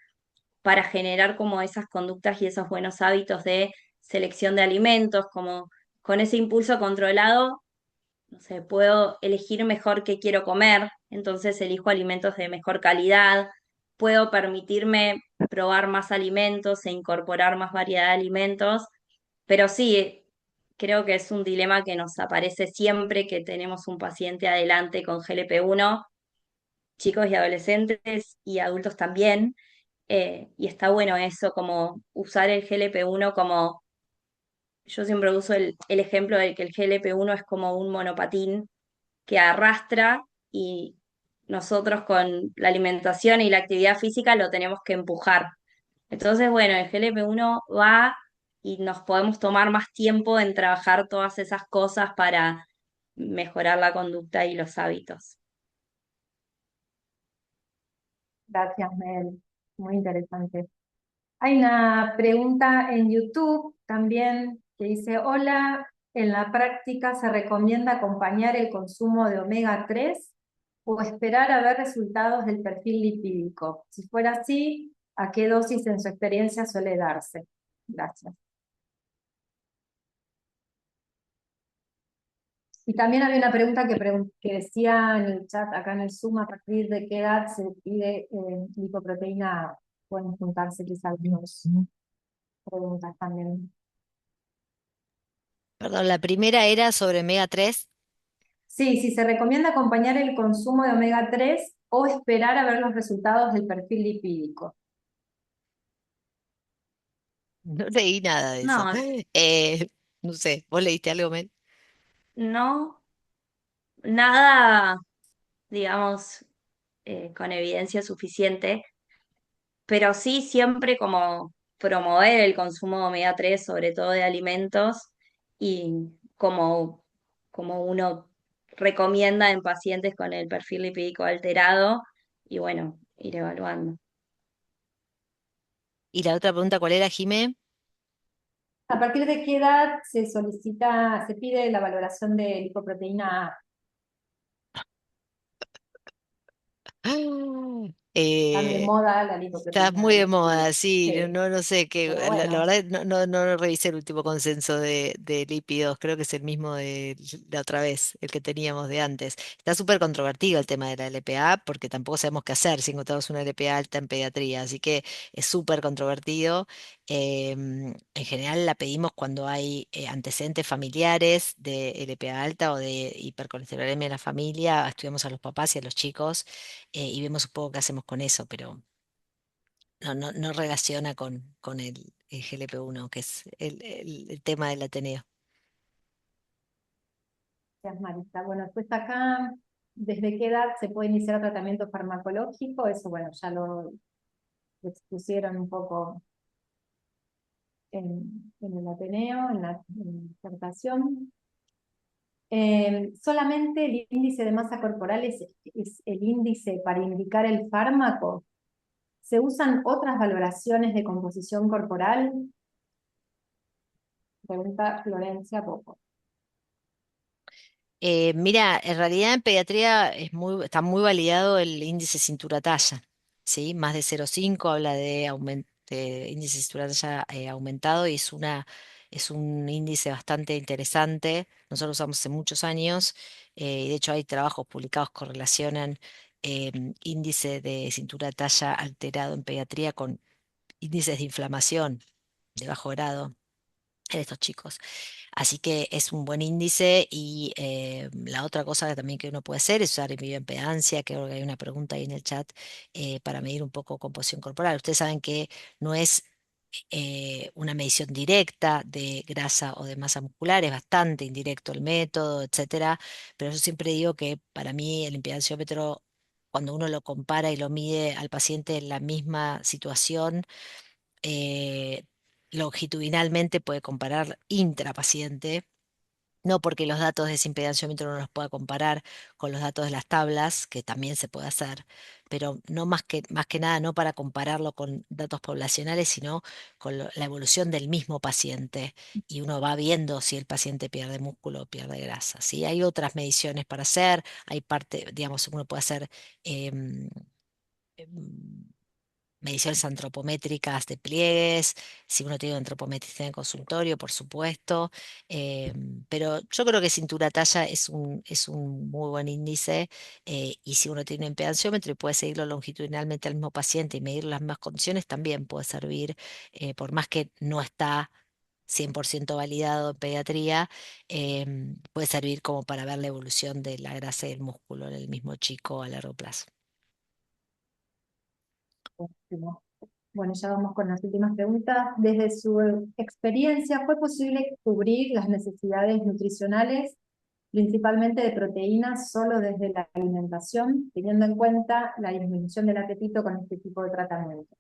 para generar como esas conductas y esos buenos hábitos de selección de alimentos, como con ese impulso controlado, no sé, puedo elegir mejor qué quiero comer, entonces elijo alimentos de mejor calidad, puedo permitirme probar más alimentos e incorporar más variedad de alimentos, pero sí, creo que es un dilema que nos aparece siempre que tenemos un paciente adelante con GLP-1, chicos y adolescentes y adultos también, y está bueno eso, como usar el GLP-1 como, yo siempre uso el ejemplo de que el GLP-1 es como un monopatín que arrastra y nosotros con la alimentación y la actividad física lo tenemos que empujar. Entonces, bueno, el GLP-1 va y nos podemos tomar más tiempo en trabajar todas esas cosas para mejorar la conducta y los hábitos. Gracias, Mel. Muy interesante. Hay una pregunta en YouTube también que dice, hola, ¿en la práctica se recomienda acompañar el consumo de omega 3 o esperar a ver resultados del perfil lipídico? Si fuera así, ¿a qué dosis en su experiencia suele darse? Gracias. Y también había una pregunta que decía en el chat, acá en el Zoom, ¿a partir de qué edad se pide lipoproteína? Pueden juntarse quizás algunas preguntas también. Perdón, la primera era sobre omega 3. Sí, sí, se recomienda acompañar el consumo de omega 3 o esperar a ver los resultados del perfil lipídico. No leí nada de eso. No, Eh, no sé, ¿vos leíste algo, Mel? no, nada, digamos, con evidencia suficiente, pero sí siempre como promover el consumo de omega 3, sobre todo de alimentos, y como uno recomienda en pacientes con el perfil lipídico alterado, y bueno, ir evaluando. Y la otra pregunta, ¿cuál era, Jimé? ¿A partir de qué edad se solicita, se pide la valoración de lipoproteína A? Ah, Tan de eh, moda la Está lipoproteína muy de A. moda, sí, Sí, no sé, pero la bueno, verdad no revisé el último consenso de lípidos, creo que es el mismo de la otra vez, el que teníamos de antes. Está súper controvertido el tema de la LPA, porque tampoco sabemos qué hacer si encontramos una LPA alta en pediatría, así que es súper controvertido. En general la pedimos cuando hay antecedentes familiares de LPA alta o de hipercolesterolemia en la familia, estudiamos a los papás y a los chicos y vemos un poco qué hacemos con eso, pero no relaciona con el GLP-1, que es el tema del Ateneo. gracias Marita. Bueno, después acá, ¿desde qué edad se puede iniciar tratamiento farmacológico? Eso, bueno, ya lo expusieron un poco en el Ateneo, en la disertación. ¿Solamente el índice de masa corporal es el índice para indicar el fármaco? ¿Se usan otras valoraciones de composición corporal? Pregunta Florencia Poco. Mira, en realidad en pediatría está muy validado el índice cintura-talla, ¿sí? Más de 0,5 habla de índice cintura-talla aumentado y es un índice bastante interesante. Nosotros lo usamos hace muchos años y de hecho hay trabajos publicados que correlacionan índice de cintura-talla alterado en pediatría con índices de inflamación de bajo grado en estos chicos. Así que es un buen índice y la otra cosa que también que uno puede hacer es usar bioimpedancia, creo que hay una pregunta ahí en el chat para medir un poco composición corporal. Ustedes saben que no es una medición directa de grasa o de masa muscular, es bastante indirecto el método, etcétera, pero yo siempre digo que para mí el impedanciómetro, cuando uno lo compara y lo mide al paciente en la misma situación, eh, longitudinalmente puede comparar intrapaciente No porque los datos de ese impedanciometro no los pueda comparar con los datos de las tablas, que también se puede hacer, pero no más que nada no para compararlo con datos poblacionales, sino con la evolución del mismo paciente. Y uno va viendo si el paciente pierde músculo o pierde grasa. ¿Sí? Hay otras mediciones para hacer, hay parte, digamos, uno puede hacer em, em, mediciones antropométricas de pliegues, si uno tiene un antropometrista en el consultorio, por supuesto, pero yo creo que cintura talla es un muy buen índice, y si uno tiene un impedanciómetro y puede seguirlo longitudinalmente al mismo paciente y medir las mismas condiciones, también puede servir, por más que no está 100% validado en pediatría, puede servir como para ver la evolución de la grasa y el músculo en el mismo chico a largo plazo. Óptimo. Bueno, ya vamos con las últimas preguntas. Desde su experiencia, ¿fue posible cubrir las necesidades nutricionales, principalmente de proteínas, solo desde la alimentación, teniendo en cuenta la disminución del apetito con este tipo de tratamiento?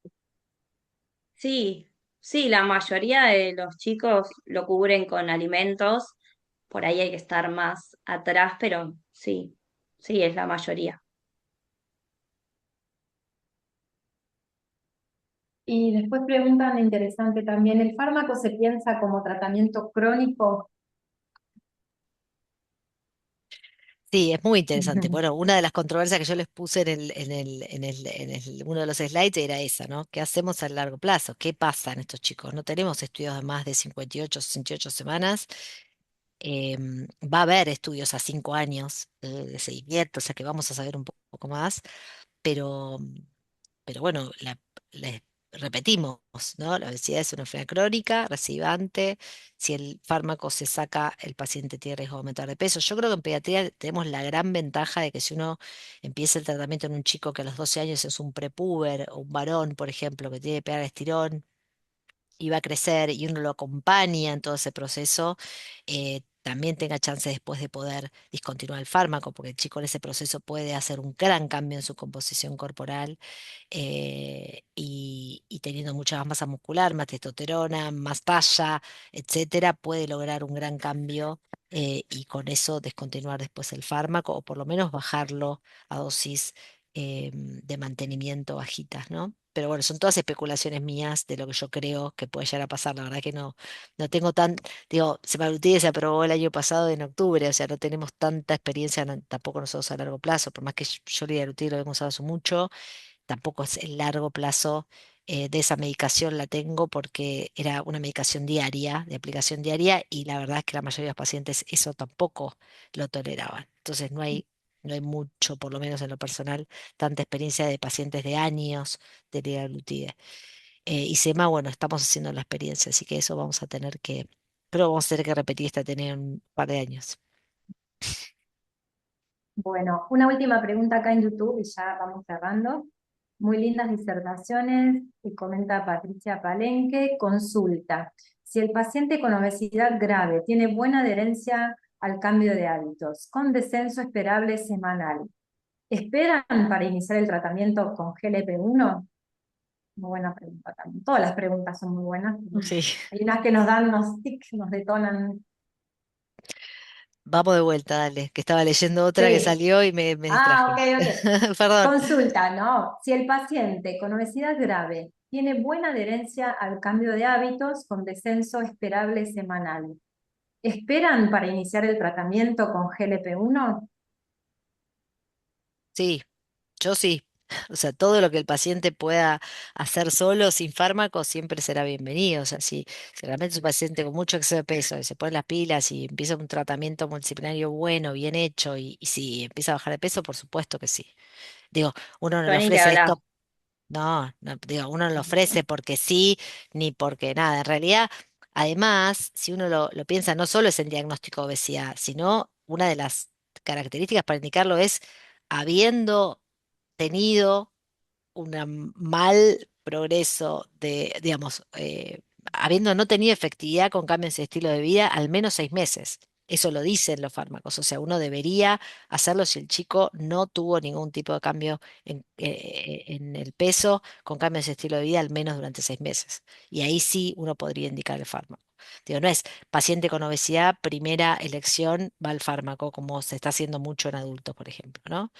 Sí, sí, la mayoría de los chicos lo cubren con alimentos, por ahí hay que estar más atrás, pero sí, sí, es la mayoría. Y después preguntan, interesante también, ¿el fármaco se piensa como tratamiento crónico? Sí, es muy interesante. Bueno, una de las controversias que yo les puse en uno de los slides era esa, ¿no? ¿Qué hacemos a largo plazo? ¿Qué pasa en estos chicos? No tenemos estudios de más de 58, 68 semanas. Va a haber estudios a 5 años, de seguimiento, o sea que vamos a saber un poco más, pero, pero bueno, repetimos, ¿no? La obesidad es una enfermedad crónica, recidivante. Si el fármaco se saca, el paciente tiene riesgo de aumentar de peso. Yo creo que en pediatría tenemos la gran ventaja de que si uno empieza el tratamiento en un chico que a los 12 años es un prepúber o un varón, por ejemplo, que tiene que pegar estirón y va a crecer y uno lo acompaña en todo ese proceso, también tenga chance después de poder discontinuar el fármaco, porque el chico en ese proceso puede hacer un gran cambio en su composición corporal, y teniendo mucha más masa muscular, más testosterona, más talla, etcétera, puede lograr un gran cambio, y con eso descontinuar después el fármaco o por lo menos bajarlo a dosis, de mantenimiento bajitas, ¿no? Pero bueno, son todas especulaciones mías de lo que yo creo que puede llegar a pasar. La verdad que no tengo tan, digo, semaglutide se aprobó el año pasado en octubre, o sea, no tenemos tanta experiencia tampoco nosotros a largo plazo, por más que yo liraglutide lo hemos usado hace mucho, tampoco es el largo plazo, de esa medicación la tengo porque era una medicación diaria, de aplicación diaria, y la verdad es que la mayoría de los pacientes eso tampoco lo toleraban. Entonces no hay mucho, por lo menos en lo personal, tanta experiencia de pacientes de años de liraglutide. Y SEMA, bueno, estamos haciendo la experiencia, así que eso vamos a tener que, pero vamos a tener que repetir esta tener un par de años. Bueno, una última pregunta acá en YouTube y ya vamos cerrando. Muy lindas disertaciones, y comenta Patricia Palenque, consulta. Si el paciente con obesidad grave tiene buena adherencia al cambio de hábitos, con descenso esperable semanal, ¿esperan para iniciar el tratamiento con GLP-1? Muy buena pregunta también. Todas las preguntas son muy buenas. Sí. Hay unas que nos dan unos tics, nos detonan. Vamos de vuelta, dale, que estaba leyendo otra que Sí. salió y me Ah, distraje. ok, ok. Perdón. Consulta, ¿no? Si el paciente con obesidad grave tiene buena adherencia al cambio de hábitos con descenso esperable semanal, ¿esperan para iniciar el tratamiento con GLP-1? Sí, yo sí. O sea, todo lo que el paciente pueda hacer solo, sin fármaco, siempre será bienvenido. O sea, si realmente es un paciente con mucho exceso de peso y se pone las pilas y empieza un tratamiento multidisciplinario bueno, bien hecho, y si empieza a bajar de peso, por supuesto que sí. Digo, uno no le Yo ni te ofrece hablar. esto. No, no, digo, uno no lo ofrece porque sí, ni porque nada. En realidad, además, si uno lo piensa, no solo es el diagnóstico de obesidad, sino una de las características para indicarlo es habiendo tenido un mal progreso de, digamos, habiendo no tenido efectividad con cambios de estilo de vida al menos 6 meses. Eso lo dicen los fármacos. O sea, uno debería hacerlo si el chico no tuvo ningún tipo de cambio en el peso con cambios de estilo de vida al menos durante 6 meses. Y ahí sí uno podría indicar el fármaco. Digo, no es paciente con obesidad, primera elección, va al fármaco, como se está haciendo mucho en adultos, por ejemplo, ¿no?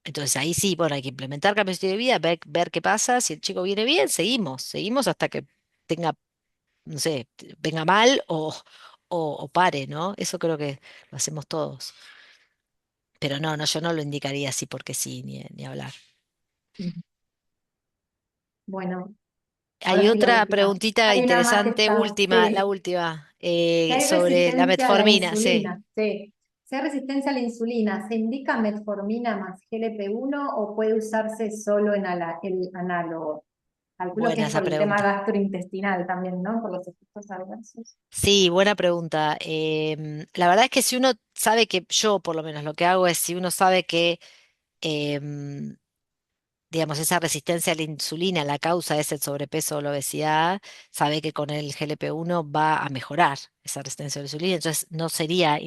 Entonces ahí sí, bueno, hay que implementar cambios de estilo de vida, ver qué pasa. Si el chico viene bien, seguimos hasta que tenga, no sé, venga mal o pare, ¿no? Eso creo que lo hacemos todos. Pero no, no, yo no lo indicaría así porque sí, ni hablar. Bueno, Hay ahora sí la otra última. preguntita Hay una más que interesante, está, última, la sí. última, Si hay sobre la resistencia a la metformina, sí. insulina, sí. Si hay resistencia a la insulina, ¿se indica metformina más GLP-1 o puede usarse solo en el análogo? Calculo que Buena es esa por el tema pregunta. gastrointestinal también, ¿no? Por los efectos adversos. Sí, buena pregunta. La verdad es que si uno sabe que yo, por lo menos, lo que hago es si uno sabe que em, digamos, esa resistencia a la insulina, la causa es el sobrepeso o la obesidad, sabe que con el GLP-1 va a mejorar esa resistencia a la insulina, entonces no sería,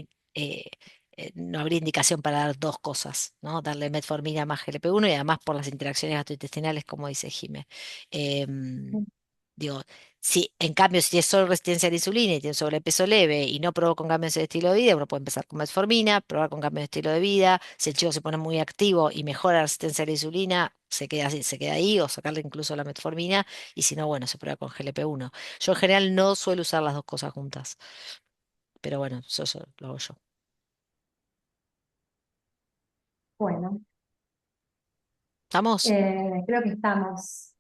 no habría indicación para dar dos cosas, ¿no? Darle metformina más GLP-1 y además por las interacciones gastrointestinales, como dice Jimé. Em, Digo, si en cambio, si es solo resistencia a la insulina y tiene sobrepeso leve y no provoca un cambio en su estilo de vida, uno puede empezar con metformina, probar con cambio de estilo de vida. Si el chico se pone muy activo y mejora la resistencia a la insulina, se queda así, se queda ahí, o sacarle incluso la metformina, y si no, bueno, se prueba con GLP-1. Yo en general no suelo usar las dos cosas juntas, pero bueno, eso lo hago yo. Bueno, ¿Estamos? creo que estamos.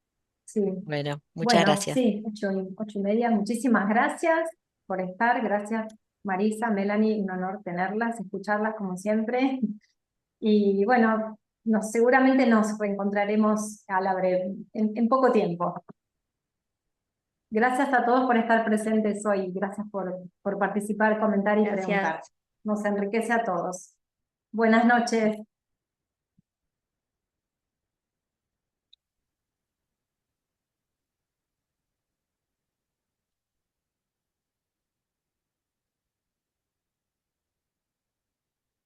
Sí. Bueno, muchas Bueno, gracias. sí, 8:30. Muchísimas gracias por estar. Gracias, Marisa, Melanie, un honor tenerlas, escucharlas como siempre. Y bueno, seguramente nos reencontraremos a la breve, en poco tiempo. Gracias a todos por estar presentes hoy. Gracias por participar, comentar y Gracias. preguntar. Nos enriquece a todos. Buenas noches.